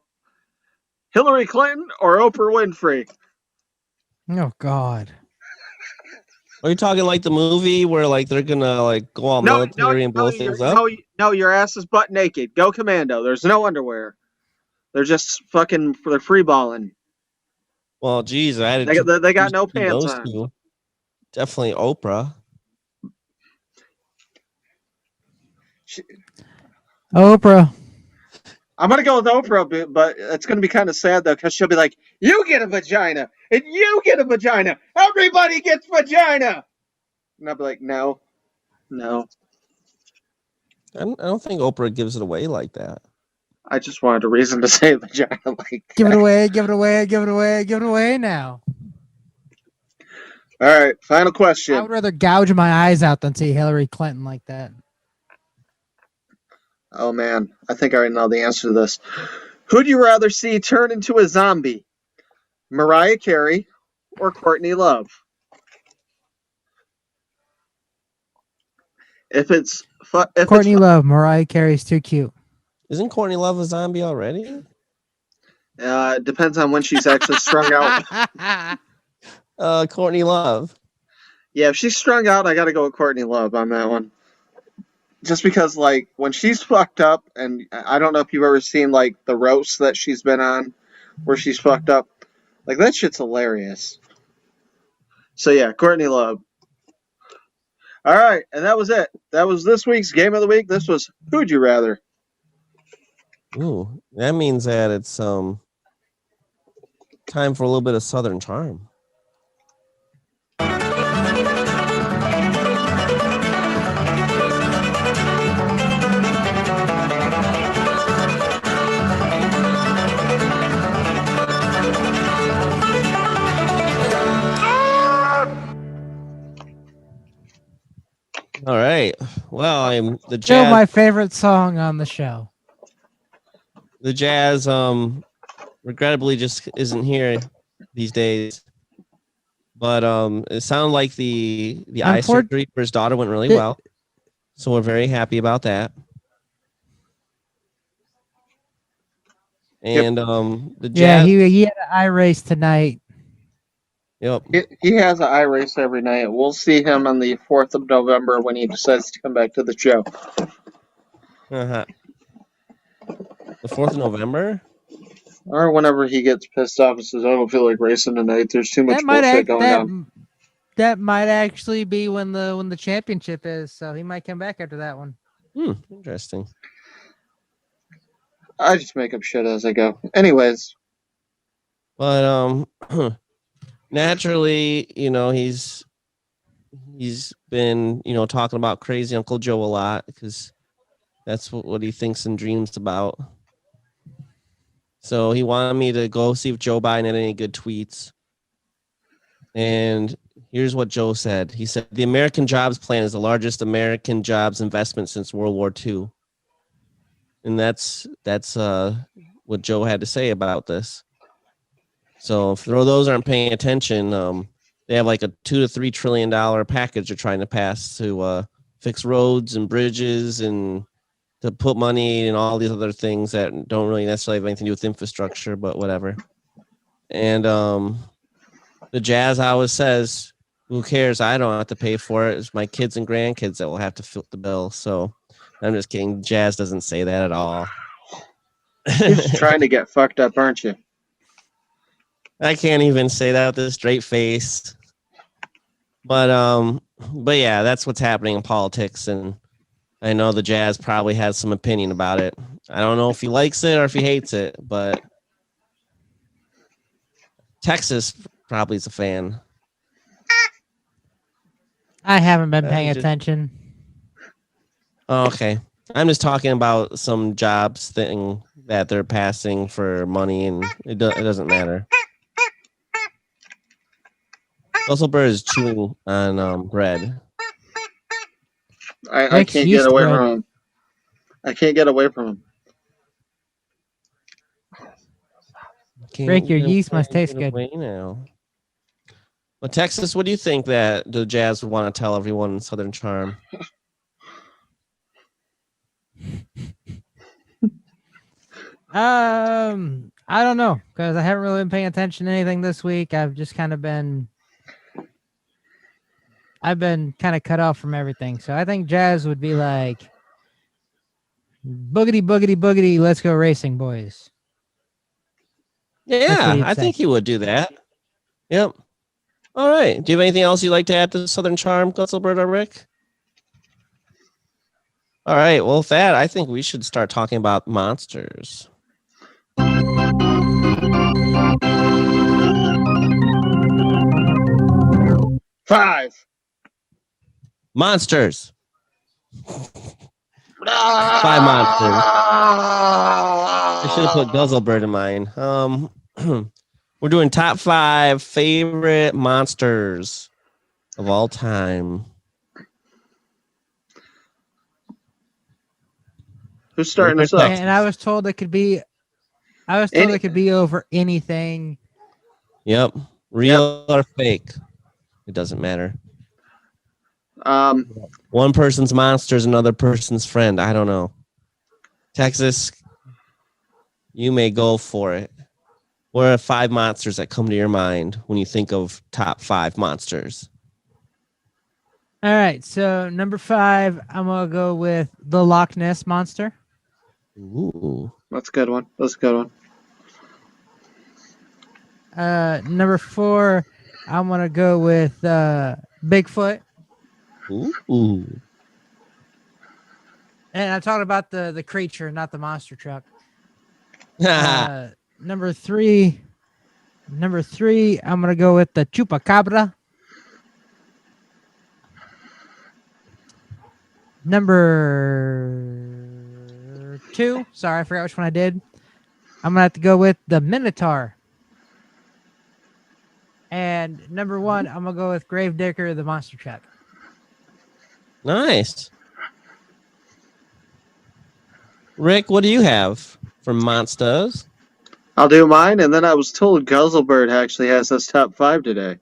Hillary Clinton or Oprah Winfrey? Oh God. Are you talking like the movie where like they're gonna like go all military and blow things up? No, your ass is butt naked. Go commando. There's no underwear. They're just they're free balling. Well, geez, I had they got no pants those on. two. Definitely Oprah. Oprah. I'm gonna go with Oprah, but it's gonna be kind of sad though, because she'll be like, "You get a vagina, and you get a vagina. Everybody gets vagina." And I'll be like, "No." I don't think Oprah gives it away like that. I just wanted a reason to say vagina like that. Give it away now. All right, final question. I would rather gouge my eyes out than see Hillary Clinton like that. Oh man, I think I already know the answer to this. Who'd you rather see turn into a zombie? Mariah Carey or Courtney Love? Courtney Love, Mariah Carey's too cute. Isn't Courtney Love a zombie already? It depends on when she's actually strung out. Courtney Love. Yeah, if she's strung out, I gotta go with Courtney Love on that one. Just because, like, when she's fucked up, and I don't know if you've ever seen, like, the roasts that she's been on, where she's fucked up. Like, that shit's hilarious. So, yeah, Courtney Love. All right, and that was it. That was this week's Game of the Week. This was Who'd You Rather? Ooh, that means that it's time for a little bit of Southern charm. All right. Well, I'm the jazz. Still my favorite song on the show. The jazz, regrettably, just isn't here these days. But it sounded like the eye surgery for his daughter went really well, so we're very happy about that. And the jazz. Yeah, he had an eye race tonight. Yep. He has an eye race every night. We'll see him on the 4th of November when he decides to come back to the show. The 4th of November? Or whenever he gets pissed off and says, I don't feel like racing tonight. There's too much bullshit going on. That might actually be when the championship is, so he might come back after that one. Interesting. I just make up shit as I go. Anyways. But naturally, he's been, talking about Crazy Uncle Joe a lot because that's what he thinks and dreams about. So he wanted me to go see if Joe Biden had any good tweets. And here's what Joe said. He said, the American Jobs Plan is the largest American jobs investment since World War II. And that's what Joe had to say about this. So for those aren't paying attention, they have like a $2 to $3 trillion package they're trying to pass to fix roads and bridges and to put money in all these other things that don't really necessarily have anything to do with infrastructure, but whatever. And the jazz always says, who cares? I don't have to pay for it. It's my kids and grandkids that will have to foot the bill. So I'm just kidding. Jazz doesn't say that at all. You're just trying to get fucked up, aren't you? I can't even say that with a straight face. But yeah, that's what's happening in politics, and I know the Jazz probably has some opinion about it. I don't know if he likes it or if he hates it, but Texas probably is a fan. I haven't been paying attention. Oh, okay. I'm just talking about some jobs thing that they're passing for money, and it doesn't matter. Guzzlebird is chewing on bread. I can't get away from him. I can't get away from him. Rick, your yeast must taste good. Now. Well, Texas, what do you think that the Jazz would want to tell everyone in Southern Charm? I don't know, because I haven't really been paying attention to anything this week. I've just kind of been cut off from everything. So I think Jazz would be like, boogity, boogity, boogity, let's go racing, boys. Yeah, I think he would do that. Yep. All right. Do you have anything else you'd like to add to Southern Charm, Guzzlebird or Rick? All right. Well, with that, I think we should start talking about monsters. Five. Monsters. 5 monsters. I should have put Guzzlebird in mine. We're doing top 5 favorite monsters of all time. Who's starting us up? And I was told it could be. It could be over anything. Yep, real or fake, it doesn't matter. One person's monster is another person's friend. I don't know. Texas, you may go for it. What are 5 monsters that come to your mind when you think of top 5 monsters? All right, so number 5, I'm gonna go with the Loch Ness Monster. Ooh, that's a good one. That's a good one. Number 4, I'm gonna go with Bigfoot. Ooh. And I'm talking about the creature, not the monster truck. Number 3, I'm gonna go with the Chupacabra. Number 2, sorry, I forgot which one I did. I'm gonna have to go with the Minotaur. And number 1, I'm gonna go with Gravedigger, the monster truck. Nice. Rick, what do you have for monsters? I'll do mine, and then I was told Guzzlebird actually has us top 5 today.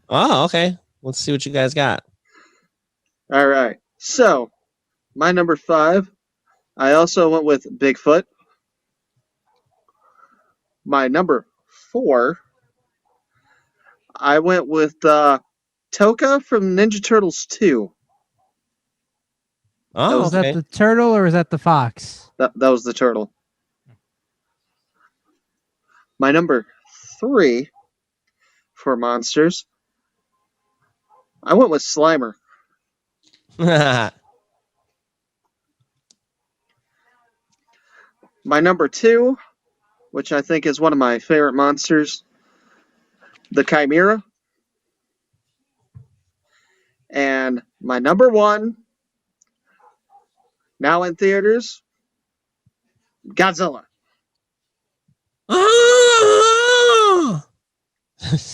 Oh, okay. Let's see what you guys got. All right. So, my number 5, I also went with Bigfoot. My number 4, I went with Toka from Ninja Turtles 2. Oh, was that the turtle or was that the fox? That was the turtle. My number 3 for monsters, I went with Slimer. My number 2, which I think is one of my favorite monsters, the Chimera. And my number 1, now in theaters, Godzilla.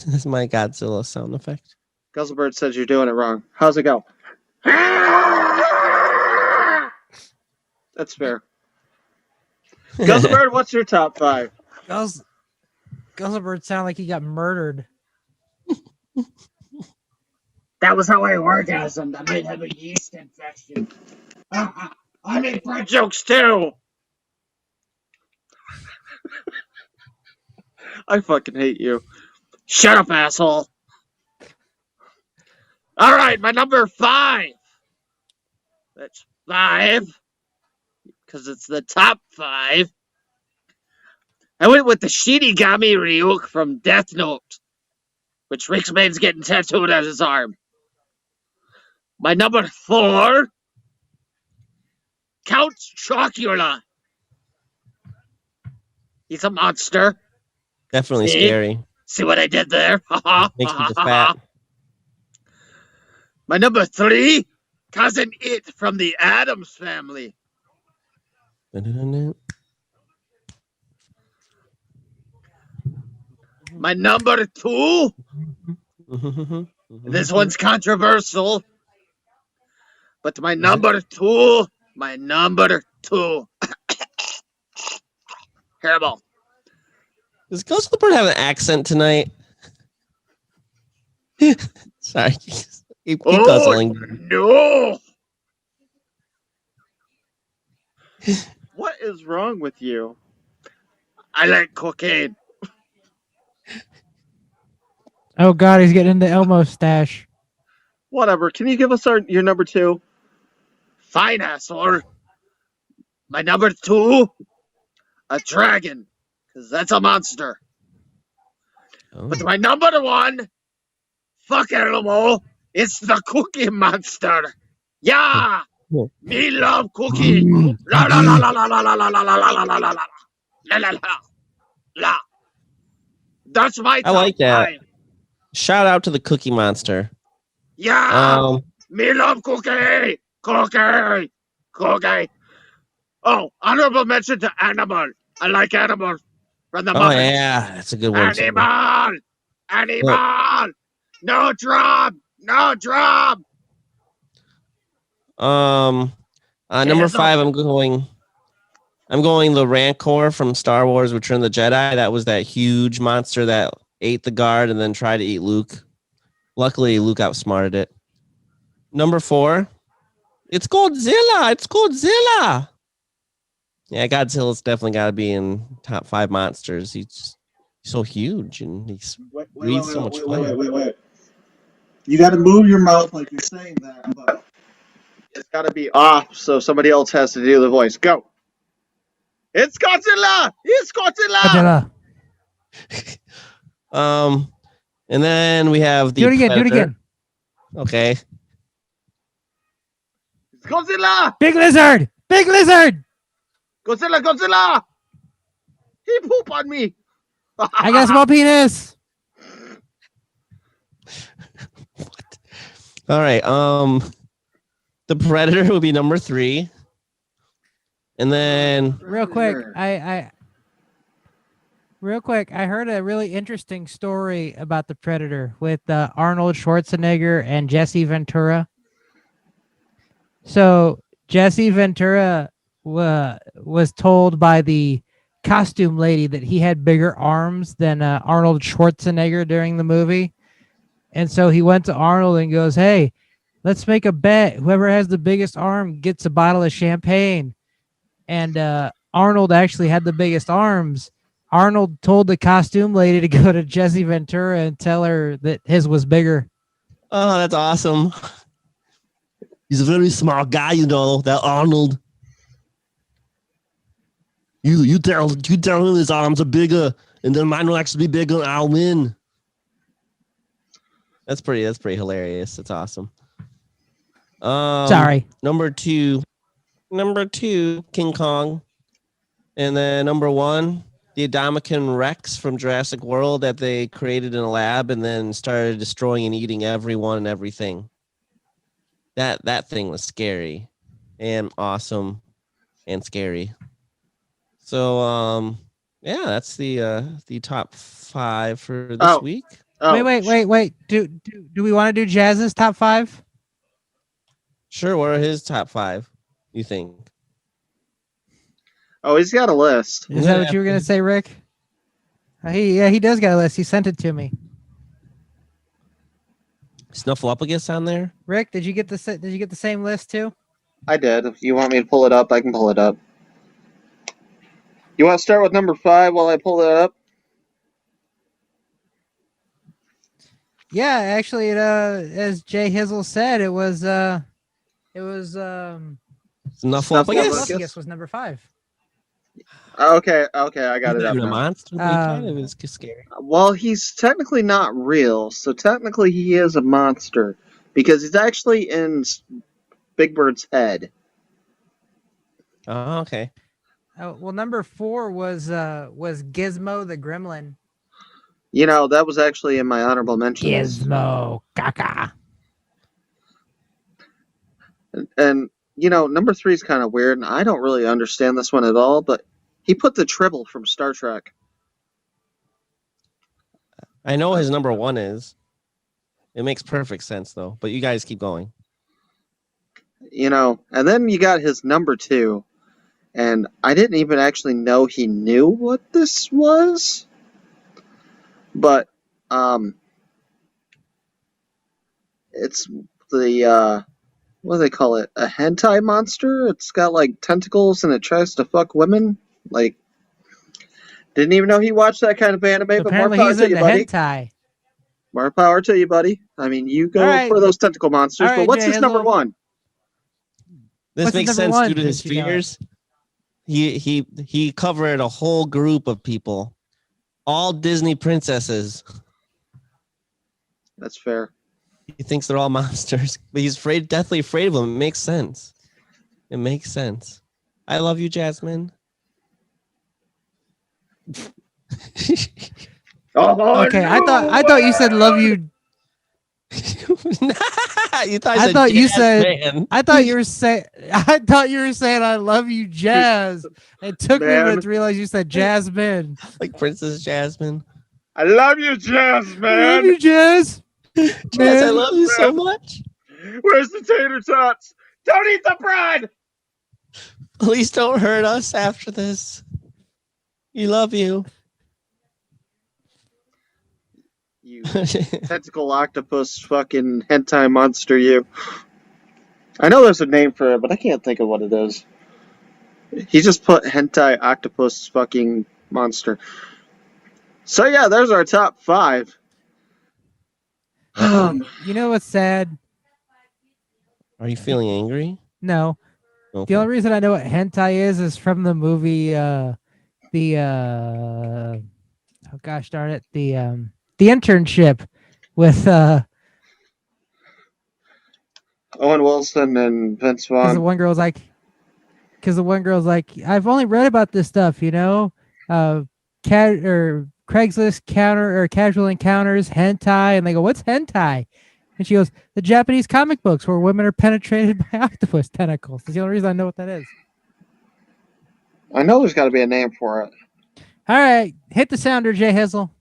That's my Godzilla sound effect. Guzzlebird says you're doing it wrong. How's it go? That's fair. Guzzlebird, what's your top 5? Guzzlebird sounded like he got murdered. That was how I orgasmed. I might have a yeast infection. I make fart jokes too. I fucking hate you. Shut up, asshole. All right, my number 5. That's 5 because it's the top 5. I went with the Shinigami Ryuk from Death Note, which Ric Spade's getting tattooed on his arm. My number 4, Count Chocula. He's a monster. Definitely See? scary. See what I did there? Makes me fat. My number 3, Cousin It from the Addams Family. My number 2, this one's controversial, but my number 2, Hairball. Does Ghost of the Bird have an accent tonight? Sorry. Keep guzzling. No! What is wrong with you? I like cocaine. Oh God, he's getting into Elmo's stash. Whatever. Can you give us your number 2? Fine, asshole. My number 2, a dragon, because that's a monster. Oh. But my number 1, fuck animal, it's the Cookie Monster. Yeah, me love cookie. La la la la la la la la la la la la la la la la la. That's my top I like that. 5. Shout out to the Cookie Monster. Yeah, me love cookie. Cookie. Oh, honorable mention to Animal. I like Animal from the Muppets. Yeah, that's a good one. Animal. No drum. Number 5, I'm going the Rancor from Star Wars Return of the Jedi. That was that huge monster that ate the guard and then tried to eat Luke. Luckily, Luke outsmarted it. Number 4, it's Godzilla. Yeah, Godzilla's definitely got to be in top 5 monsters. He's so huge and he's breathes so much fire. Wait. You got to move your mouth like you're saying that, but It's got to be off, so somebody else has to do the voice. Go. It's Godzilla. Godzilla. And then we have the Do it Predator. again. Okay. It's Godzilla. Big lizard. Godzilla. He pooped on me. I got a small penis. All right. The Predator would be number 3. And then Real quick, I heard a really interesting story about the Predator with Arnold Schwarzenegger and Jesse Ventura. So Jesse Ventura was told by the costume lady that he had bigger arms than Arnold Schwarzenegger during the movie. And so he went to Arnold and goes, "Hey, let's make a bet. Whoever has the biggest arm gets a bottle of champagne." And Arnold actually had the biggest arms. Arnold told the costume lady to go to Jesse Ventura and tell her that his was bigger. Oh, that's awesome. He's a very smart guy, that Arnold. You tell him his arms are bigger, and then mine will actually be bigger, and I'll win. That's pretty hilarious. That's awesome. Sorry. Number two, King Kong. And then number 1, the Indominus Rex from Jurassic World that they created in a lab and then started destroying and eating everyone and everything. That thing was scary and awesome and scary. So yeah, that's the top 5 for this week. Oh. Wait. Do we want to do Jazz's top 5? Sure, what are his top 5, you think? Oh, he's got a list. Is that what you were gonna say, Rick? He does got a list. He sent it to me. Snuffleupagus on there? Rick, did you get the same list too? I did. If you want me to pull it up, I can pull it up. You want to start with number 5 while I pull it up? Yeah, actually, as J Hizzle said, it was Snuffleupagus? was number 5. Okay, I got He's it not up even a now. monster, but he kind of is scary. Well, he's technically not real, so technically he is a monster because he's actually in Big Bird's head. Oh, okay. Well, number 4 was Gizmo the Gremlin. You know, that was actually in my honorable mentions. Gizmo, caca. And you know, number 3 is kind of weird, and I don't really understand this one at all, but he put the Tribble from Star Trek. I know his number 1 is. It makes perfect sense, though. But you guys keep going. You know, and then you got his number 2, and I didn't even actually know he knew what this was. But, it's the, what do they call it? A hentai monster? It's got, like, tentacles and it tries to fuck women? Like, didn't even know he watched that kind of anime, but more Apparently, power he's to you, into buddy. hentai. More power to you, buddy. I mean, you go All right. for those tentacle monsters, All but right, what's Jay his number Hizzle. 1? This What's his makes number sense 1, due to his since you know it? fears. He covered a whole group of people, all Disney princesses. That's fair. He thinks they're all monsters, but he's deathly afraid of them. It makes sense. It makes sense. I love you, Jasmine. Oh, Okay, no I thought you said love you. I thought you said man. I thought you were saying I love you, Jazz. It took me a Man. minute to realize you said Jasmine. Like Princess Jasmine. I love you, Jazz, man. I love you, Jazz. Jazz, I Man. love you so much. Where's the tater tots? Don't eat the bread! Please don't hurt us after this. We love you. You tentacle octopus fucking hentai monster, you. I know there's a name for it, but I can't think of what it is. He just put hentai octopus fucking monster. So yeah, there's our top 5. You know what's sad? Are you feeling angry? No. Okay. The only reason I know what hentai is from the movie oh gosh darn it, the Internship with Owen Wilson and Vince because Vaughn. the one girl's like I've only read about this stuff, you know, Craigslist casual encounters, hentai, and they go, what's hentai? And she goes, the Japanese comic books where women are penetrated by octopus tentacles. That's the only reason I know what that is. I know there's got to be a name for it. All right, hit the sounder, J Hizzle.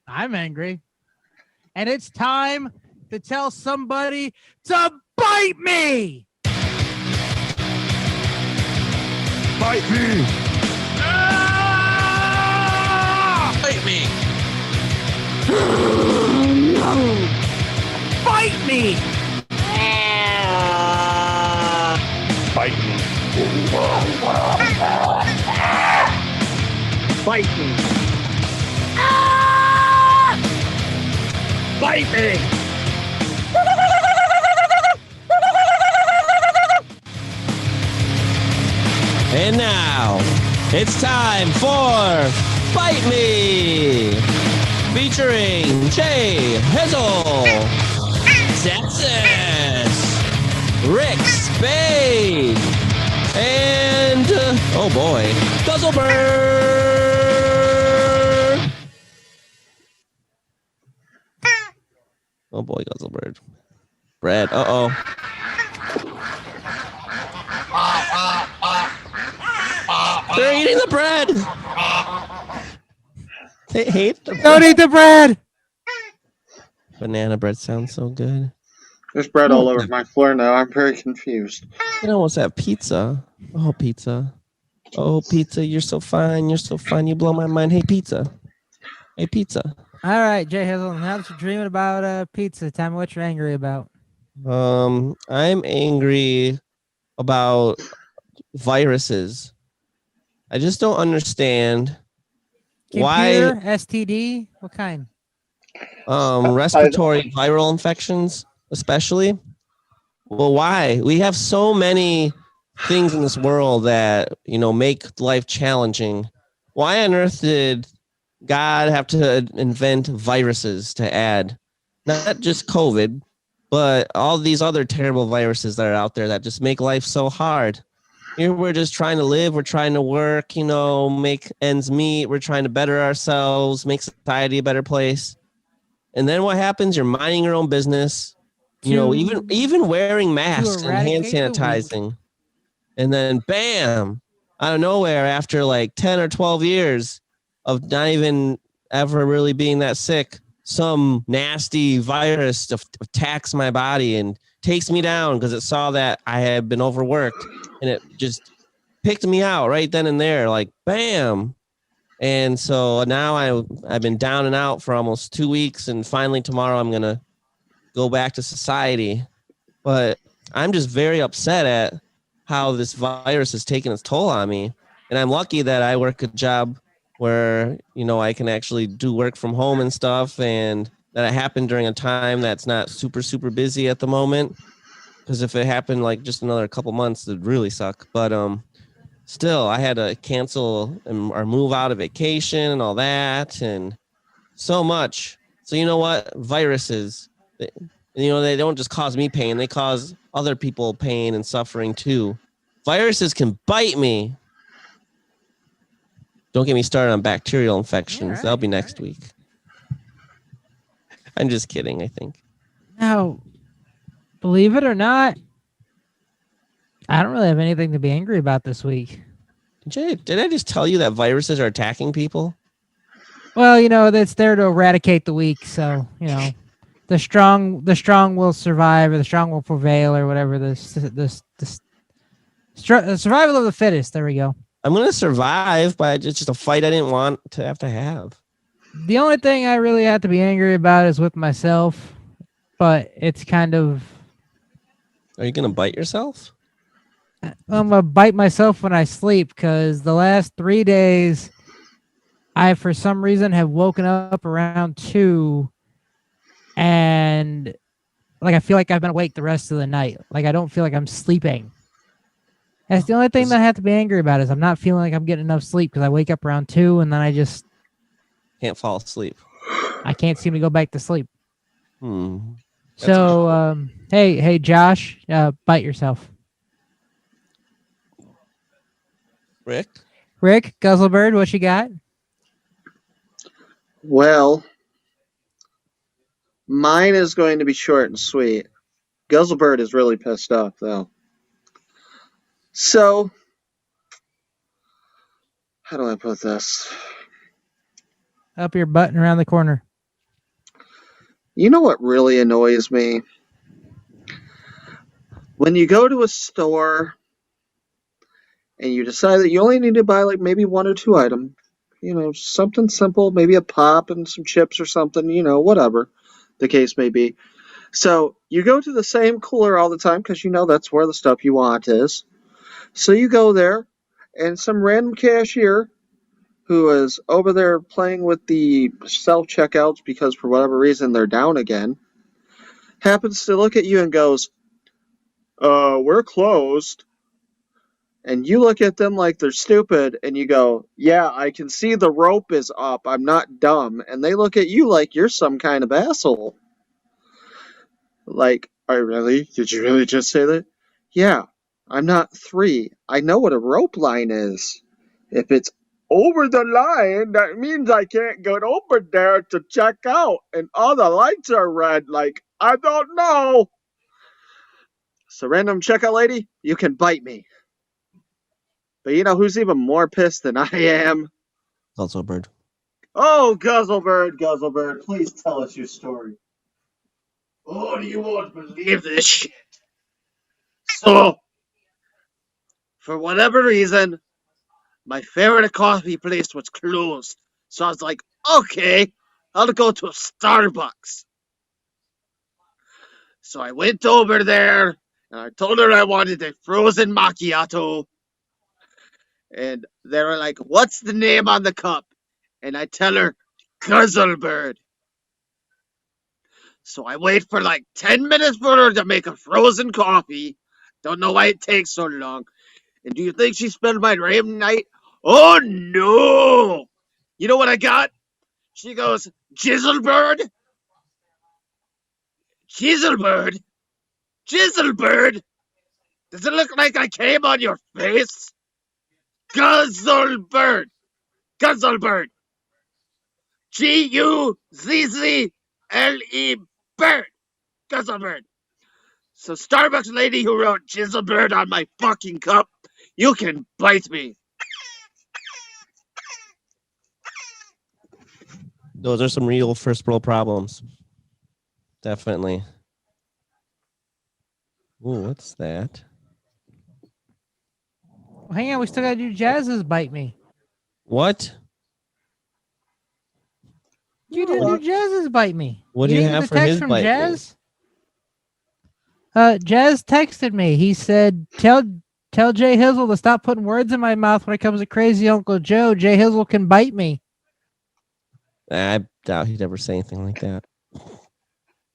I'm angry. And it's time to tell somebody to bite me! Bite me! Bite me! Bite me! Bite me! Bite me! Bite me! And now, it's time for Bite Me! Featuring J Hizzle, Texas, Ric Spade, and, oh boy, Guzzlebird! Oh boy, Guzzlebird. Bread, uh-oh. They're eating the bread! They hate the bread. Don't eat the bread! Banana bread sounds so good. There's bread all over my floor now. I'm very confused. You almost have pizza. Oh, pizza. Oh, pizza, you're so fine. You're so fine. You blow my mind. Hey, pizza. Hey, pizza. All right, J Hizzle, now that you're dreaming about pizza, tell me what you're angry about. I'm angry about viruses. I just don't understand Computer, STD, what kind? respiratory viral infections, especially. Well, why? We have so many things in this world that, make life challenging. Why on earth did God have to invent viruses to add? Not just COVID, but all these other terrible viruses that are out there that just make life so hard. Here we're just trying to live, we're trying to work, make ends meet, we're trying to better ourselves, make society a better place. And then what happens? You're minding your own business, even wearing masks and hand sanitizing. And then bam, out of nowhere, after like 10 or 12 years of not even ever really being that sick, some nasty virus attacks my body and takes me down because it saw that I had been overworked, and it just picked me out right then and there, like bam. And so now I've been down and out for almost 2 weeks, and finally tomorrow I'm gonna go back to society. But I'm just very upset at how this virus has taken its toll on me. And I'm lucky that I work a job where, I can actually do work from home and stuff, and that it happened during a time that's not super, super busy at the moment. Because if it happened like just another couple months, it'd really suck. But still, I had to cancel or move out of vacation and all that, and so much. So you know what? Viruses, they don't just cause me pain. They cause other people pain and suffering too. Viruses can bite me. Don't get me started on bacterial infections. Right, That'll be next week. I'm just kidding, I think. Now, believe it or not, I don't really have anything to be angry about this week. Jay, did I just tell you that viruses are attacking people? Well, that's there to eradicate the weak. So, the strong will survive, or the strong will prevail, or whatever. The survival of the fittest. There we go. I'm going to survive, but it's just a fight I didn't want to have. The only thing I really have to be angry about is with myself, but it's kind of... Are you going to bite yourself? I'm going to bite myself when I sleep, because the last 3 days, I, for some reason, have woken up around 2, and I feel like I've been awake the rest of the night. I don't feel like I'm sleeping. That's the only thing that I have to be angry about, is I'm not feeling like I'm getting enough sleep, because I wake up around 2 and then I just can't fall asleep. I can't seem to go back to sleep. That's So, hey, Josh, bite yourself. Rick, Guzzlebird, what you got? Well, mine is going to be short and sweet. Guzzlebird is really pissed off, though. So, how do I put this? Up your butt and around the corner. You know what really annoys me? When you go to a store and you decide that you only need to buy maybe 1 or 2 items, something simple, maybe a pop and some chips or something, whatever the case may be. So you go to the same cooler all the time because that's where the stuff you want is. So you go there, and some random cashier who is over there playing with the self-checkouts because for whatever reason they're down again, happens to look at you and goes, we're closed. And you look at them like they're stupid, and you go, yeah, I can see the rope is up. I'm not dumb. And they look at you like you're some kind of asshole. Like, really? Did you really just say that? Yeah, I'm not 3. I know what a rope line is. If it's over the line, that means I can't get over there to check out. And all the lights are red. I don't know. So, random checkout lady, you can bite me. But you know who's even more pissed than I am? Guzzlebird. Oh, Guzzlebird, please tell us your story. Oh, you won't believe this shit. So, for whatever reason, my favorite coffee place was closed. So I was like, okay, I'll go to a Starbucks. So I went over there, and I told her I wanted a frozen macchiato. And they were like, what's the name on the cup? And I tell her, Guzzlebird. So I wait for like 10 minutes for her to make a frozen coffee. Don't know why it takes so long. And do you think she spent my dream night? Oh no! You know what I got? She goes, Jizzlebird? Jizzlebird? Jizzlebird? Does it look like I came on your face? Guzzlebird! Guzzlebird! Guzzle-E bird! Guzzlebird! So Starbucks lady who wrote Jizzlebird on my fucking cup, you can bite me. Those are some real first world problems. Definitely. Ooh, what's that? Well, hang on, we still gotta do Jazz's bite me. What? You didn't do Jazz's bite me. What do you didn't have get the for text his from bite me? Jazz? Jazz texted me. He said, "Tell J Hizzle to stop putting words in my mouth when it comes to crazy Uncle Joe. J Hizzle can bite me." I doubt he'd ever say anything like that.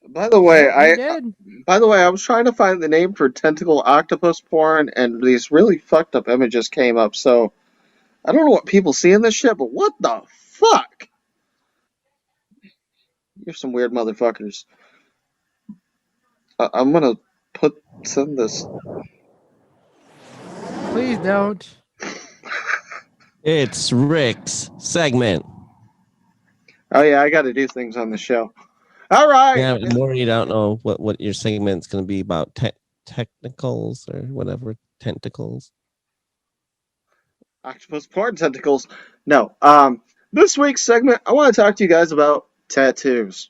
By the way, He did. I was trying to find the name for tentacle octopus porn, and these really fucked up images came up. So I don't know what people see in this shit, but what the fuck? You're some weird motherfuckers. I'm gonna send this. Please don't. It's Rick's segment. Oh yeah, I got to do things on the show. All right. Yeah, more you don't know what your segment's going to be about. Technicals or whatever. Tentacles. Octopus porn tentacles. No. This week's segment, I want to talk to you guys about tattoos.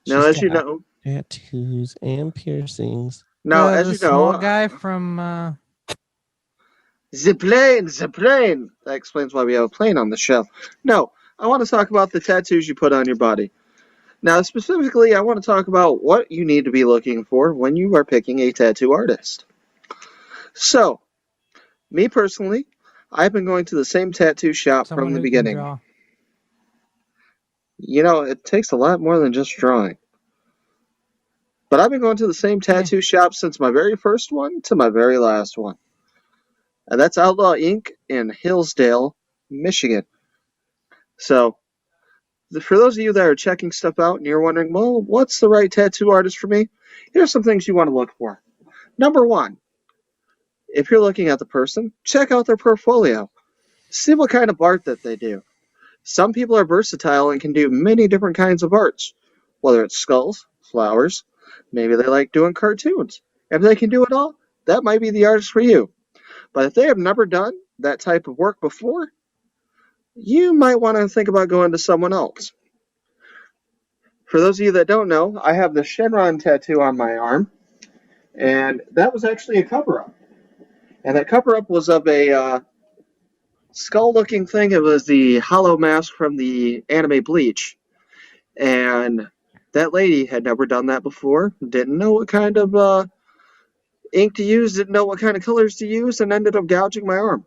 Now, as you know, tattoos and piercings. now as the you know, small guy from the plane. That explains why we have a plane on the show. No, I want to talk about the tattoos you put on your body. Now, specifically, I want to talk about what you need to be looking for when you are picking a tattoo artist. So, me personally, I've been going to the same tattoo shop someone from the who can beginning. draw. You know, it takes a lot more than just drawing. But I've been going to the same tattoo shop since my very first one to my very last one. And that's Outlaw Ink in Hillsdale, Michigan. So, for those of you that are checking stuff out and you're wondering, well, what's the right tattoo artist for me? Here's some things you want to look for. Number one, if you're looking at the person, check out their portfolio. See what kind of art that they do. Some people are versatile and can do many different kinds of arts, whether it's skulls, flowers, maybe they like doing cartoons. If they can do it all, that might be the artist for you. But if they have never done that type of work before, you might want to think about going to someone else. For those of you that don't know, I have the Shenron tattoo on my arm, and that was actually a cover-up. And that cover-up was of a skull-looking thing. It was the hollow mask from the anime Bleach. And that lady had never done that before, didn't know what kind of ink to use, didn't know what kind of colors to use, and ended up gouging my arm.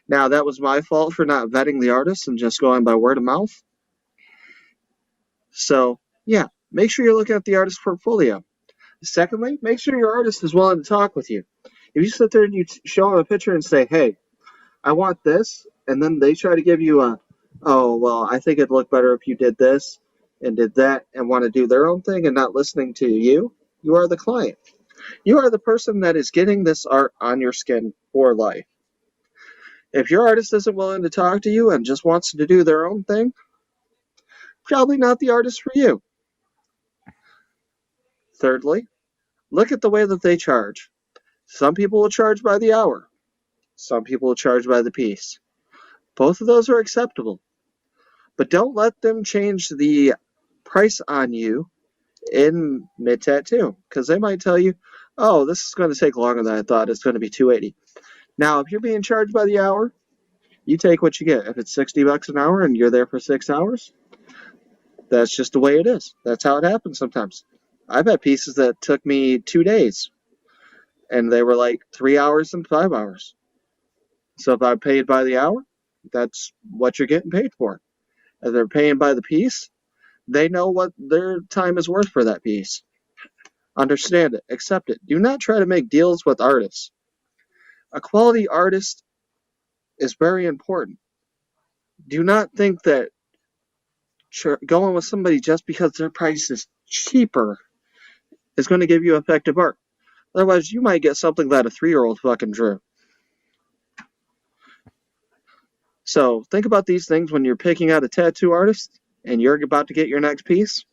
Now, that was my fault for not vetting the artist and just going by word of mouth. So, yeah, make sure you're looking at the artist's portfolio. Secondly, make sure your artist is willing to talk with you. If you sit there and you show them a picture and say, hey, I want this, and then they try to give you oh, well, I think it'd look better if you did this and did that, and want to do their own thing and not listening to you, you are the client. You are the person that is getting this art on your skin for life. If your artist isn't willing to talk to you and just wants to do their own thing, probably not the artist for you. Thirdly, look at the way that they charge. Some people will charge by the hour. Some people will charge by the piece. Both of those are acceptable. But don't let them change the price on you in mid-tattoo, because they might tell you, oh, this is going to take longer than I thought. It's going to be $280. Now, if you're being charged by the hour, you take what you get. If it's $60 an hour and you're there for 6 hours, that's just the way it is. That's how it happens sometimes. I've had pieces that took me 2 days, and they were like 3 hours and 5 hours. So if I'm paid by the hour, that's what you're getting paid for. If they're paying by the piece, They know what their time is worth for that piece. Understand it. Accept it. Do not try to make deals with artists. A quality artist is very important. Do not think that going with somebody just because their price is cheaper is going to give you effective art. Otherwise, you might get something that a 3-year-old fucking drew. So think about these things when you're picking out a tattoo artist and you're about to get your next piece,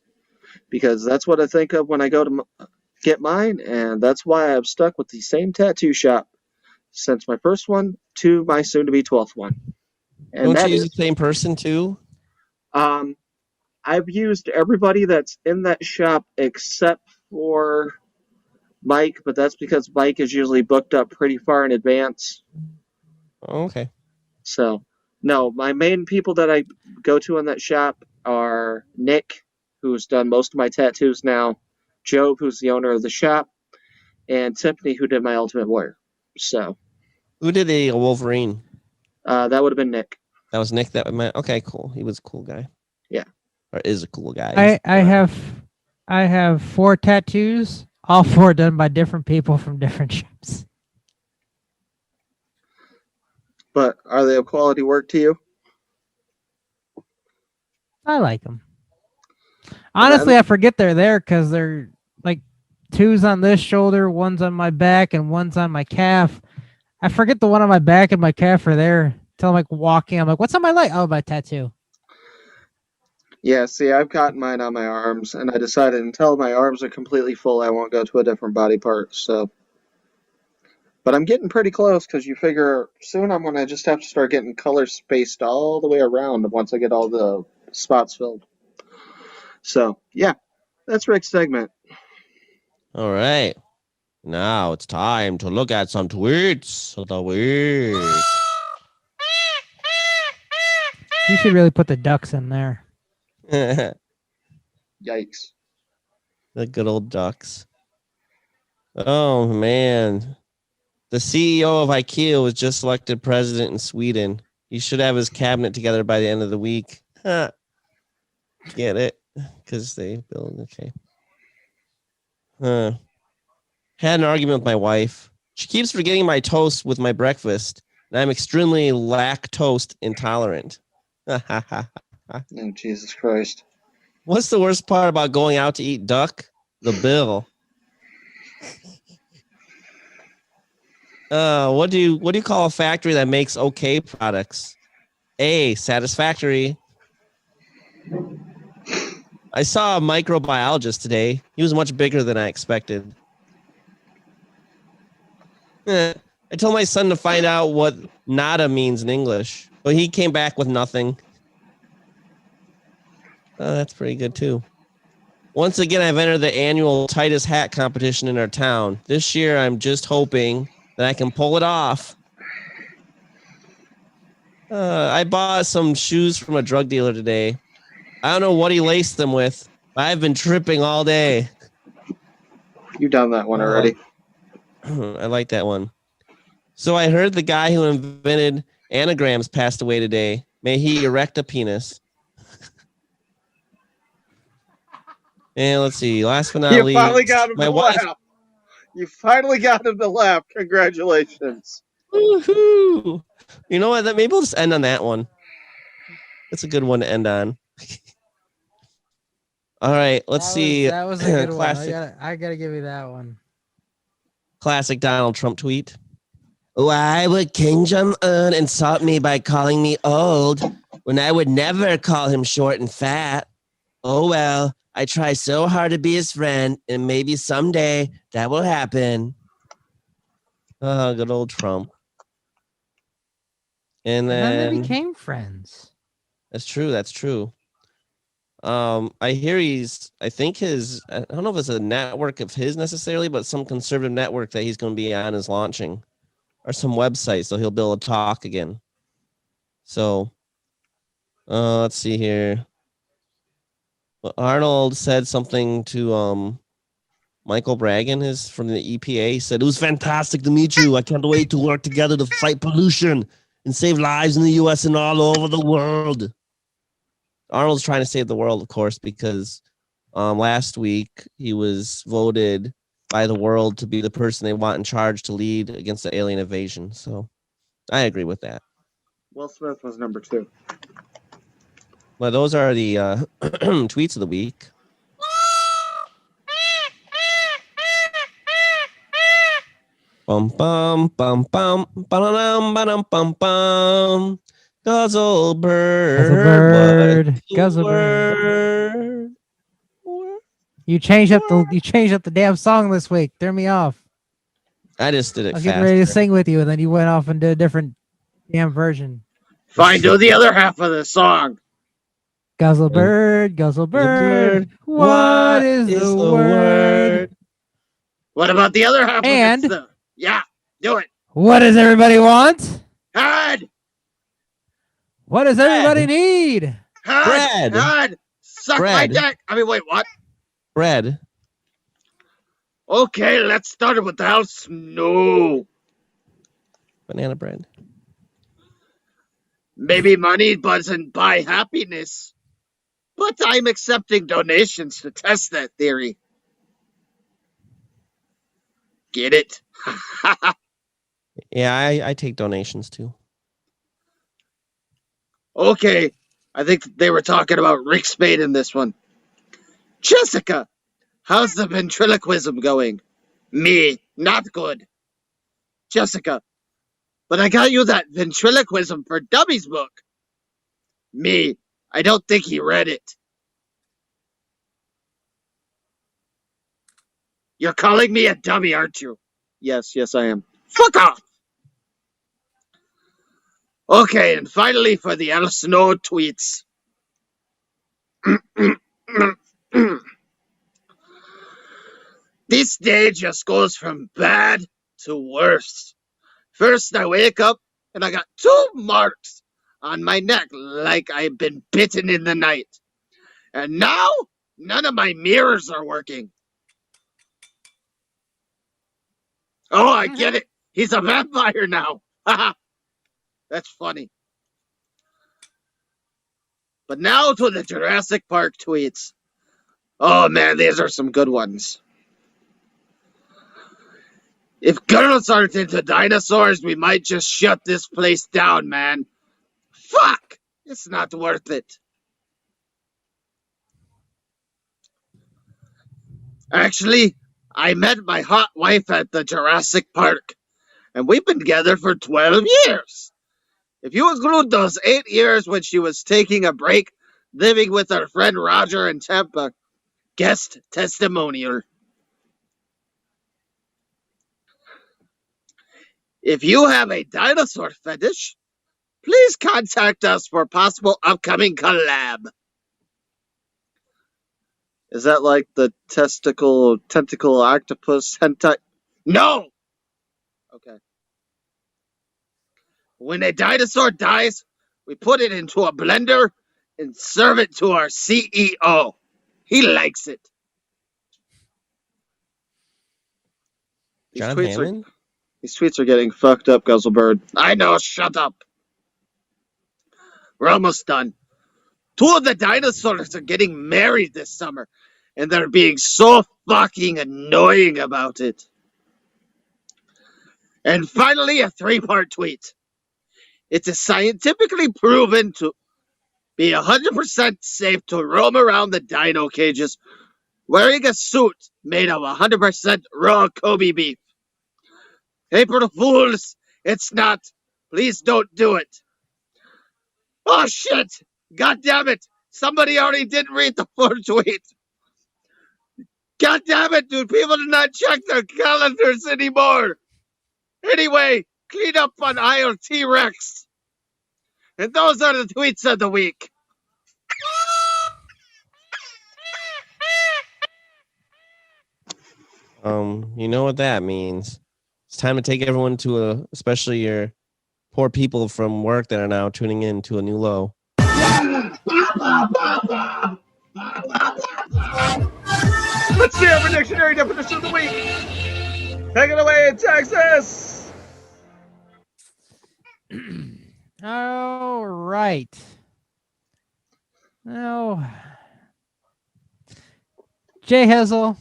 because that's what I think of when I go to get mine, and that's why I've stuck with the same tattoo shop since my first one to my soon-to-be 12th one. And Don't you use the same person too? I've used everybody that's in that shop except for Mike, but that's because Mike is usually booked up pretty far in advance. Oh, okay. So, no, my main people that I go to in that shop are Nick, who's done most of my tattoos now, Joe, who's the owner of the shop, and Tiffany, who did my Ultimate Warrior. So, Who did a Wolverine? that would have been Nick. That was Nick. Okay, cool. He was a cool guy. Yeah. Or is a cool guy. I have 4 tattoos, all 4 done by different people from different shops. But are they of quality work to you? I like them. Honestly, I forget they're there because they're like 2's on this shoulder, 1's on my back, and 1's on my calf. I forget the one on my back and my calf are there until I'm like walking. I'm like, what's on my leg? Oh, my tattoo. Yeah, see, I've gotten mine on my arms, and I decided until my arms are completely full, I won't go to a different body part. So, but I'm getting pretty close because you figure soon I'm gonna just have to start getting colors spaced all the way around once I get all the spots filled. So, yeah, that's Ric's segment. All right. Now it's time to look at some tweets of the week. You should really put the ducks in there. The Yikes. good old ducks. Oh, man. The CEO of IKEA was just elected president in Sweden. He should have his cabinet together by the end of the week. Get it? Because they build, okay. Had an argument with my wife. She keeps forgetting my toast with my breakfast, and I'm extremely lactose intolerant. Oh, Jesus Christ. What's the worst part about going out to eat duck? The bill. What do you call a factory that makes okay products? A, satisfactory. I saw a microbiologist today. He was much bigger than I expected. I told my son to find out what nada means in English, but he came back with nothing. That's pretty good too. Once again, I've entered the annual tightest hat competition in our town. This year, I'm just hoping that I can pull it off. I bought some shoes from a drug dealer today. I don't know what he laced them with, but I've been tripping all day. You've done that one already. I like that one. So I heard the guy who invented anagrams passed away today. May he erect a penis. And let's see. Last but not least, Finally got him to laugh. You finally got him to laugh. Congratulations. Woohoo! You know what? Maybe we'll just end on that one. That's a good one to end on. All right. Let's see. That was a good classic, one. I gotta give you that one. Classic Donald Trump tweet. Why would King Jong-un insult me by calling me old when I would never call him short and fat? Oh, well, I try so hard to be his friend, and maybe someday that will happen. Oh, good old Trump. And then they became friends. That's true. That's true. I hear I don't know if it's a network of his necessarily, but some conservative network that he's going to be on is launching, or some website, so he'll be able to talk again. So, let's see here. Well, Arnold said something to Michael Bragan, is from the EPA. He said, "It was fantastic to meet you. I can't wait to work together to fight pollution and save lives in the U.S. and all over the world." Arnold's trying to save the world, of course, because last week he was voted by the world to be the person they want in charge to lead against the alien invasion. So I agree with that. Will Smith was number 2. Well, those are the tweets of the week. Bum bum bum bum bum bum bum bum. Guzzle bird, Guzzle bird. You changed up the damn song this week. Threw me off. I just did it. I was faster. getting ready to sing with you, and then you went off and did a different damn version. Fine, do the other half of the song. Guzzle bird, what is the word? What about the other half And of it? Yeah, do it. What does everybody want? Head. What does everybody need? Head. Bread. Head. Suck my Bread. dick. I mean, wait, what? Bread. Okay, let's start with the house. No. Banana bread. Maybe money doesn't buy happiness, but I'm accepting donations to test that theory. Get it? Yeah, I take donations too. Okay, I think they were talking about Ric Spade in this one. Jessica, how's the ventriloquism going? Me, not good. Jessica, but I got you that ventriloquism for dummies book. Me, I don't think he read it. You're calling me a dummy, aren't you? Yes, I am. Fuck off! Okay, and finally for the El Snow tweets. This day just goes from bad to worse. First, I wake up and I got 2 marks on my neck like I've been bitten in the night. And now, none of my mirrors are working. Oh, I get it. He's a vampire now. That's funny. But now to the Jurassic Park tweets. Oh man, these are some good ones. If girls aren't into dinosaurs, we might just shut this place down, man. Fuck! It's not worth it. Actually, I met my hot wife at the Jurassic Park, and we've been together for 12 years. If you include those 8 years when she was taking a break, living with our friend Roger in Tampa, guest testimonial. If you have a dinosaur fetish, please contact us for possible upcoming collab. Is that like the tentacle octopus hentai? No! Okay. When a dinosaur dies, we put it into a blender and serve it to our CEO. He likes it. John Hammond? These tweets are getting fucked up, Guzzlebird. I know, shut up. We're almost done. 2 of the dinosaurs are getting married this summer, and they're being so fucking annoying about it. And finally, a 3-part tweet. It is scientifically proven to be 100% safe to roam around the dino cages wearing a suit made of 100% raw Kobe beef. April Fools, it's not. Please don't do it. Oh shit! God damn it! Somebody already didn't read the 4th tweet. God damn it, dude! People do not check their calendars anymore. Anyway, clean up on aisle T-Rex. And those are the tweets of the week. You know what that means. It's time to take everyone to especially your poor people from work that are now tuning in to a new low. Let's see our dictionary definition of the week. Take it away in Texas. All right. No. J Hizzle,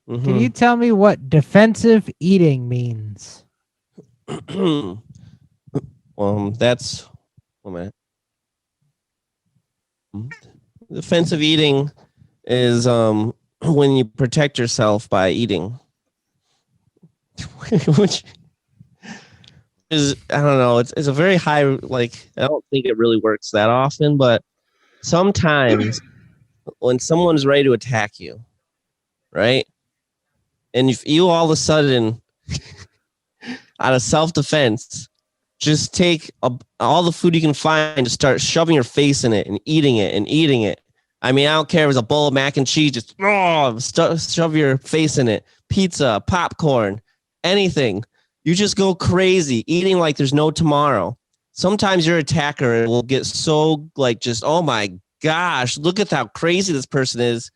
can you tell me what defensive eating means? That's 1 minute. Defensive eating is when you protect yourself by eating. Which is, I don't know, it's a very high, like, I don't think it really works that often, but sometimes when someone's ready to attack you, right? And if you all of a sudden, out of self-defense, just take all the food you can find, to start shoving your face in it and eating it and eating it. I mean, I don't care if it's a bowl of mac and cheese, just shove your face in it. Pizza, popcorn, anything. You just go crazy, eating like there's no tomorrow. Sometimes your attacker will get so like, just, oh my gosh, look at how crazy this person is,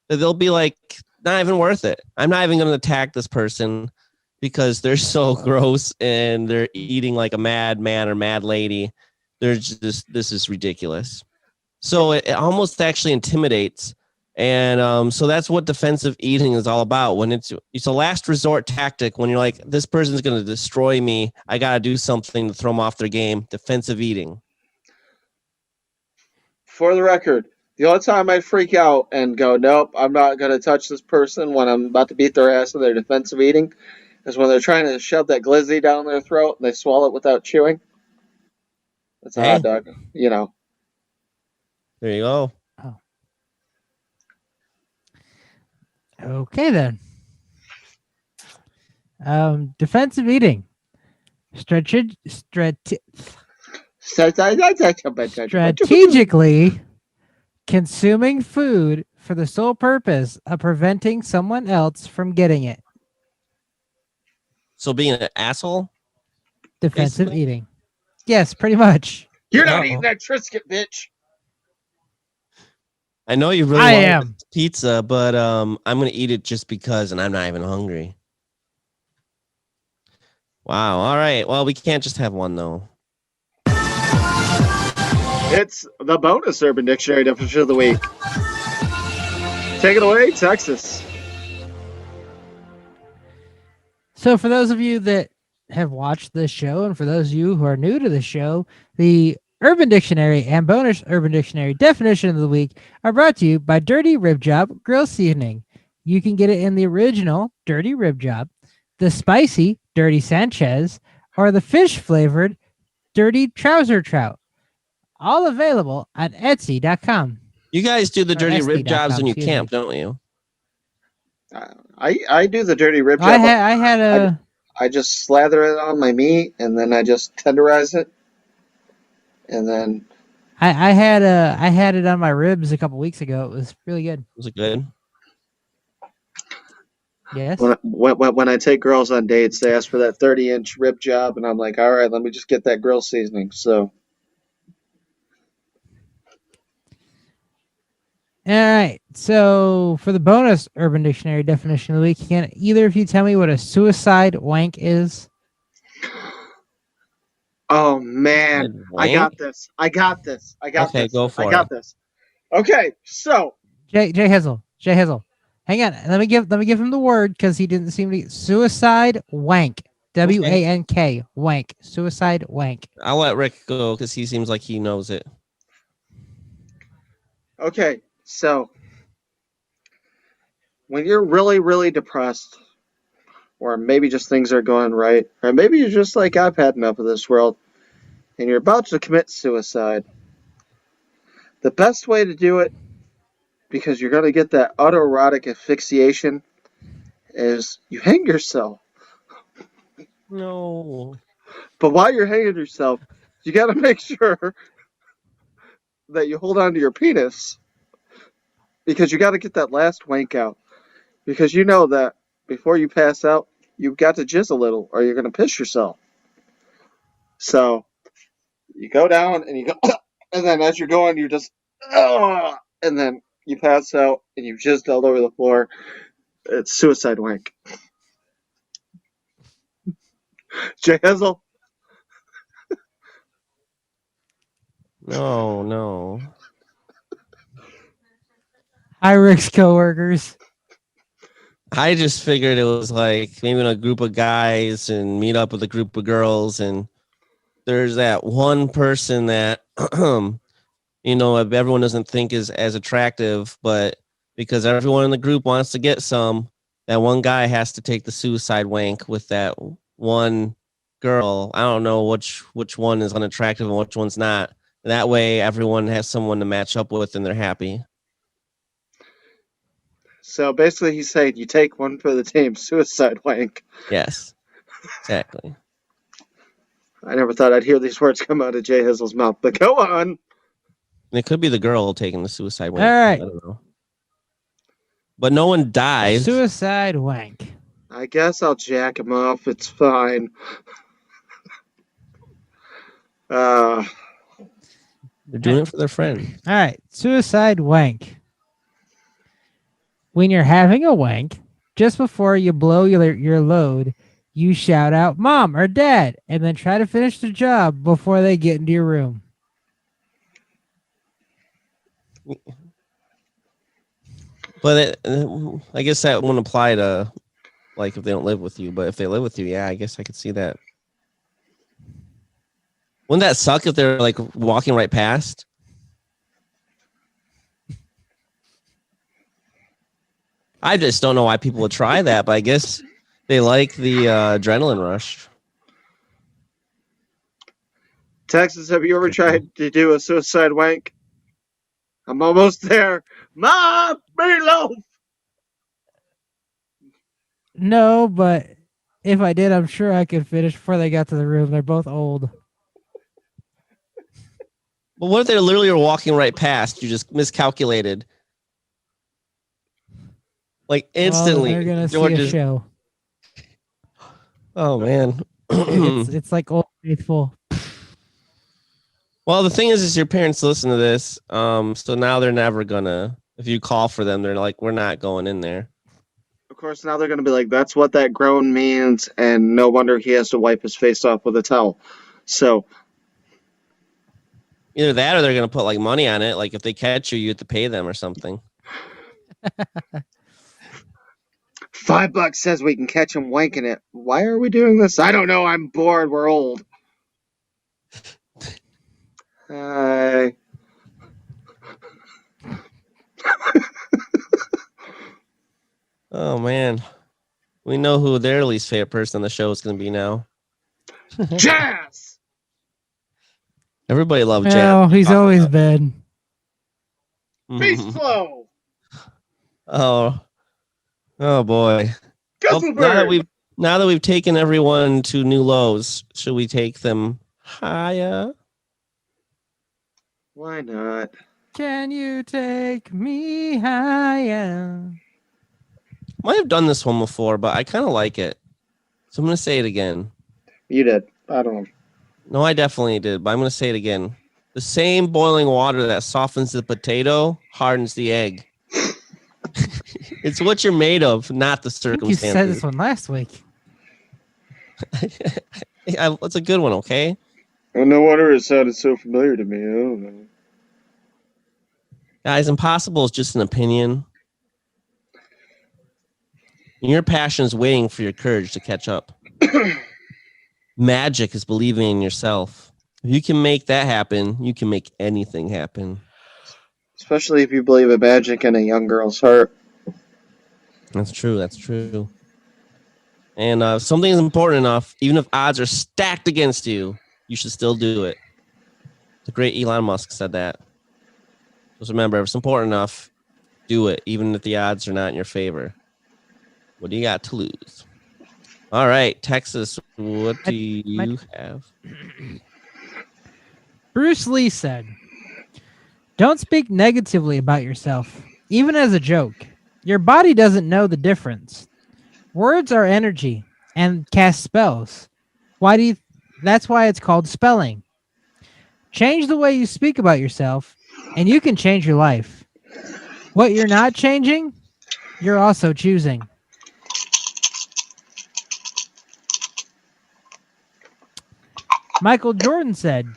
that they'll be like, not even worth it. I'm not even going to attack this person because they're so gross and they're eating like a mad man or mad lady. They're just, this is ridiculous. So it almost actually intimidates. And so that's what defensive eating is all about. When it's a last resort tactic, when you're like, this person's going to destroy me, I got to do something to throw them off their game. Defensive eating. For the record, the only time I freak out and go, nope, I'm not going to touch this person when I'm about to beat their ass in their defensive eating is when they're trying to shove that glizzy down their throat and they swallow it without chewing. That's a hot dog, you know. There you go. Oh. Okay, then. Defensive eating. Strategically consuming food for the sole purpose of preventing someone else from getting it. So being an asshole? Defensive basically? eating. Yes, pretty much. You're not eating that Triscuit, bitch. I know you really I want am. pizza, but I'm going to eat it just because, and I'm not even hungry. Wow. All right. Well, we can't just have one, though. It's the bonus Urban Dictionary definition of the week. Take it away, Texas. So for those of you that have watched this show, and for those of you who are new to the show, the Urban Dictionary and bonus Urban Dictionary definition of the week are brought to you by Dirty Rib Job Grill Seasoning. You can get it in the original Dirty Rib Job, the spicy Dirty Sanchez, or the fish-flavored Dirty Trouser Trout. All available at Etsy.com. You guys do the dirty rib jobs when you excuse camp, me. don't you? I do the dirty rib job. I I just slather it on my meat and then I just tenderize it, and then I had it on my ribs a couple weeks ago. It was really good. Was it good? Yes. when I take girls on dates, they ask for that 30-inch rib job, and I'm like, all right, let me just get that grill seasoning. So. All right. So for the bonus Urban Dictionary definition of the week, can either of you tell me what a suicide wank is? Oh man, I got this. Okay, go for I got this. Okay, so J Hizzle. Hang on. Let me give him the word because he didn't seem to. Suicide wank. WANK. Wank. Suicide wank. I'll let Rick go because he seems like he knows it. okay, so when you're really, really depressed, or maybe just things are going right, or maybe you're just like, I've had enough of this world, and you're about to commit suicide, the best way to do it, because you're going to get that autoerotic asphyxiation, is you hang yourself. No. But while you're hanging yourself, you got to make sure that you hold on to your penis, because you got to get that last wank out. Because you know that before you pass out, you've got to jizz a little, or you're going to piss yourself. So you go down and you go, and then as you're going, you just, and then you pass out and you've jizzed all over the floor. It's suicide wank. J Hizzle. No. Hi, Rick's coworkers. I just figured it was like maybe in a group of guys and meet up with a group of girls, and there's that one person that if everyone doesn't think is as attractive, but because everyone in the group wants to get some, that one guy has to take the suicide wank with that one girl. I don't know which one is unattractive and which one's not. That way everyone has someone to match up with and they're happy. So basically, he's saying you take one for the team, suicide wank. Yes, exactly. I never thought I'd hear these words come out of J Hizzle's mouth, but go on. And it could be the girl taking the suicide wank. All right. I don't know. But no one dies. Suicide wank. I guess I'll jack him off. It's fine. They're doing it for their friend. All right. Suicide wank. When you're having a wank, just before you blow your load, you shout out "Mom" or "Dad," and then try to finish the job before they get into your room. But I guess that wouldn't apply to, like, if they don't live with you. But if they live with you, yeah, I guess I could see that. Wouldn't that suck if they're, like, walking right past? I just don't know why people would try that, but I guess they like the adrenaline rush. Texas, have you ever tried to do a suicide wank? I'm almost there. Mom, meatloaf! No, but if I did, I'm sure I could finish before they got to the room. They're both old. But what if they literally were walking right past? You just miscalculated. Like instantly. Well, they're going to see a show. Oh, man. It's like Old Faithful. Well, the thing is your parents listen to this. So now they're never going to, if you call for them, they're like, we're not going in there. Of course, now they're going to be like, that's what that groan means, and no wonder he has to wipe his face off with a towel. So either that or they're going to put like money on it. Like if they catch you, you have to pay them or something. $5 says we can catch him wanking it. Why are we doing this? I don't know. I'm bored. We're old. Hi. Oh, man. We know who their least favorite person on the show is going to be now. Jazz! Everybody loves Jazz. No, he's always been. Beast Flow! Oh boy. Guzzleberg! Now that we've taken everyone to new lows, should we take them higher? Why not? Can you take me higher? Might have done this one before, but I kind of like it. So I'm going to say it again. You did. I don't know. No, I definitely did, but I'm going to say it again. The same boiling water that softens the potato hardens the egg. It's what you're made of, not the I think circumstances. you said this one last week. It's a good one, okay? Well, no wonder it sounded so familiar to me. I don't know. Guys, impossible is just an opinion. Your passion is waiting for your courage to catch up. Magic is believing in yourself. If you can make that happen, you can make anything happen. Especially if you believe in magic in a young girl's heart. That's true. That's true. And if something is important enough, even if odds are stacked against you, you should still do it. The great Elon Musk said that. Just remember, if it's important enough, do it, even if the odds are not in your favor. What do you got to lose? All right, Texas, what do you have? Bruce Lee said, "Don't speak negatively about yourself, even as a joke. Your body doesn't know the difference. Words are energy and cast spells. That's why it's called spelling. Change the way you speak about yourself, and you can change your life. What you're not changing, you're also choosing." Michael Jordan said,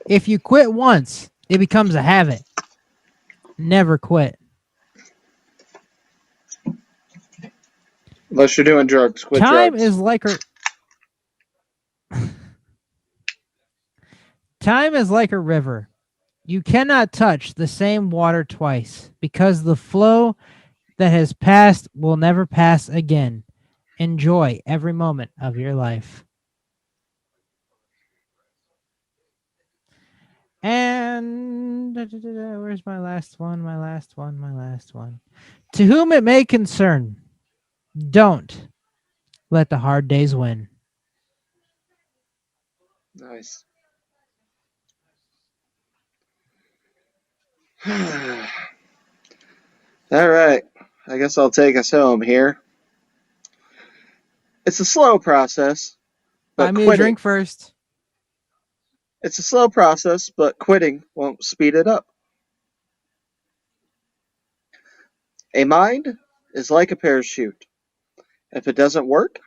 "If you quit once, it becomes a habit. Never quit." Unless you're doing drugs, quit Time drugs. is like a Time is like a river. You cannot touch the same water twice because the flow that has passed will never pass again. Enjoy every moment of your life. And where's my last one? My last one. To whom it may concern, don't let the hard days win. Nice. All right. I guess I'll take us home here. It's a slow process, Buy but me a quitting. drink first. It's a slow process, but quitting won't speed it up. A mind is like a parachute. If it doesn't work,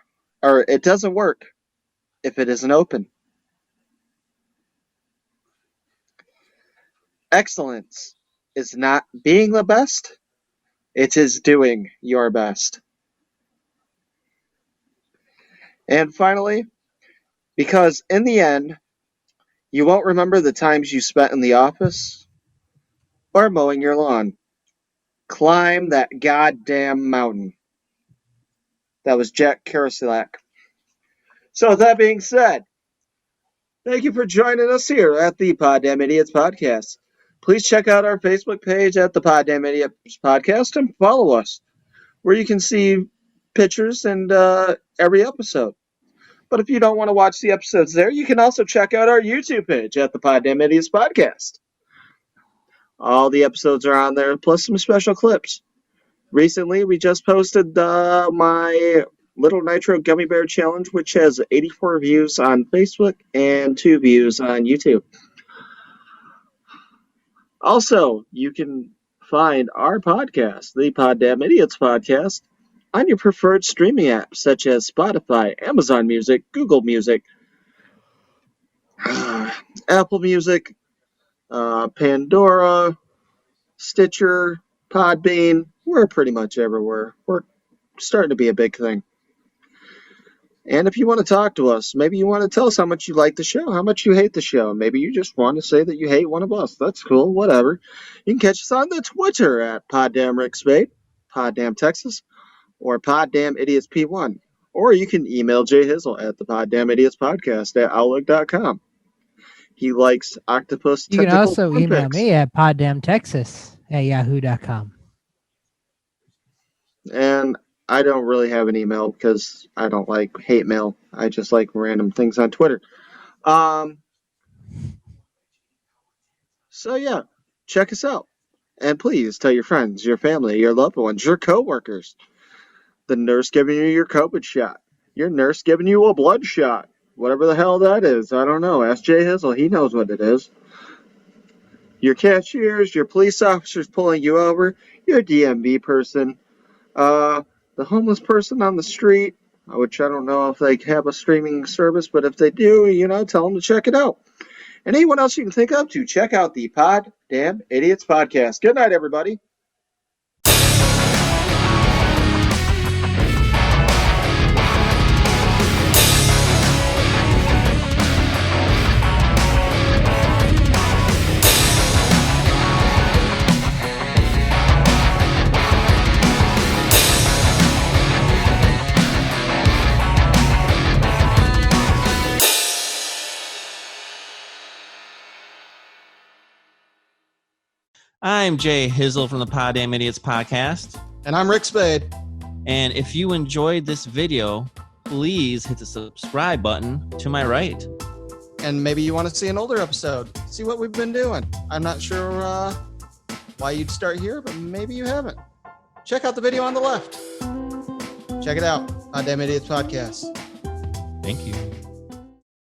or it doesn't work if it isn't open. Excellence is not being the best, it is doing your best. And finally, because in the end, you won't remember the times you spent in the office or mowing your lawn. Climb that goddamn mountain. That was Jack Kerouac. So with that being said, thank you for joining us here at the Poddamn Idiotz Podcast. Please check out our Facebook page at the Poddamn Idiotz Podcast and follow us, where you can see pictures and every episode. But if you don't want to watch the episodes there, you can also check out our YouTube page at the Poddamn Idiotz Podcast. All the episodes are on there, plus some special clips. Recently, we just posted my Little Nitro Gummy Bear Challenge, which has 84 views on Facebook and 2 views on YouTube. Also, you can find our podcast, the Poddamn Idiotz Podcast, on your preferred streaming apps such as Spotify, Amazon Music, Google Music, Apple Music, Pandora, Stitcher, Podbean. We're pretty much everywhere. We're starting to be a big thing. And if you want to talk to us, maybe you want to tell us how much you like the show, how much you hate the show. Maybe you just want to say that you hate one of us. That's cool, whatever. You can catch us on the Twitter at Poddamn Ric Spade, Poddamn Texas, or Poddamn Idiotz P1. Or you can email J Hizzle at the Poddamn Idiotz Podcast at outlook.com. He likes octopus You can tentacle also corn email picks. me at poddammtexas at yahoo.com. And I don't really have an email because I don't like hate mail. I just like random things on Twitter. So yeah, check us out. And please tell your friends, your family, your loved ones, your coworkers. The nurse giving you your COVID shot. Your nurse giving you a blood shot. Whatever the hell that is. I don't know. Ask J Hizzle. He knows what it is. Your cashiers, your police officers pulling you over, your DMV person, the homeless person on the street, which I don't know if they have a streaming service, but if they do, tell them to check it out. And anyone else you can think of to check out the Poddamn Idiotz Podcast. Good night, everybody. I'm Jay Hizzle from the Poddamn Idiotz Podcast. And I'm Ric Spade. And if you enjoyed this video, please hit the subscribe button to my right. And maybe you want to see an older episode. See what we've been doing. I'm not sure why you'd start here, but maybe you haven't. Check out the video on the left. Check it out. Poddamn Idiotz Podcast. Thank you.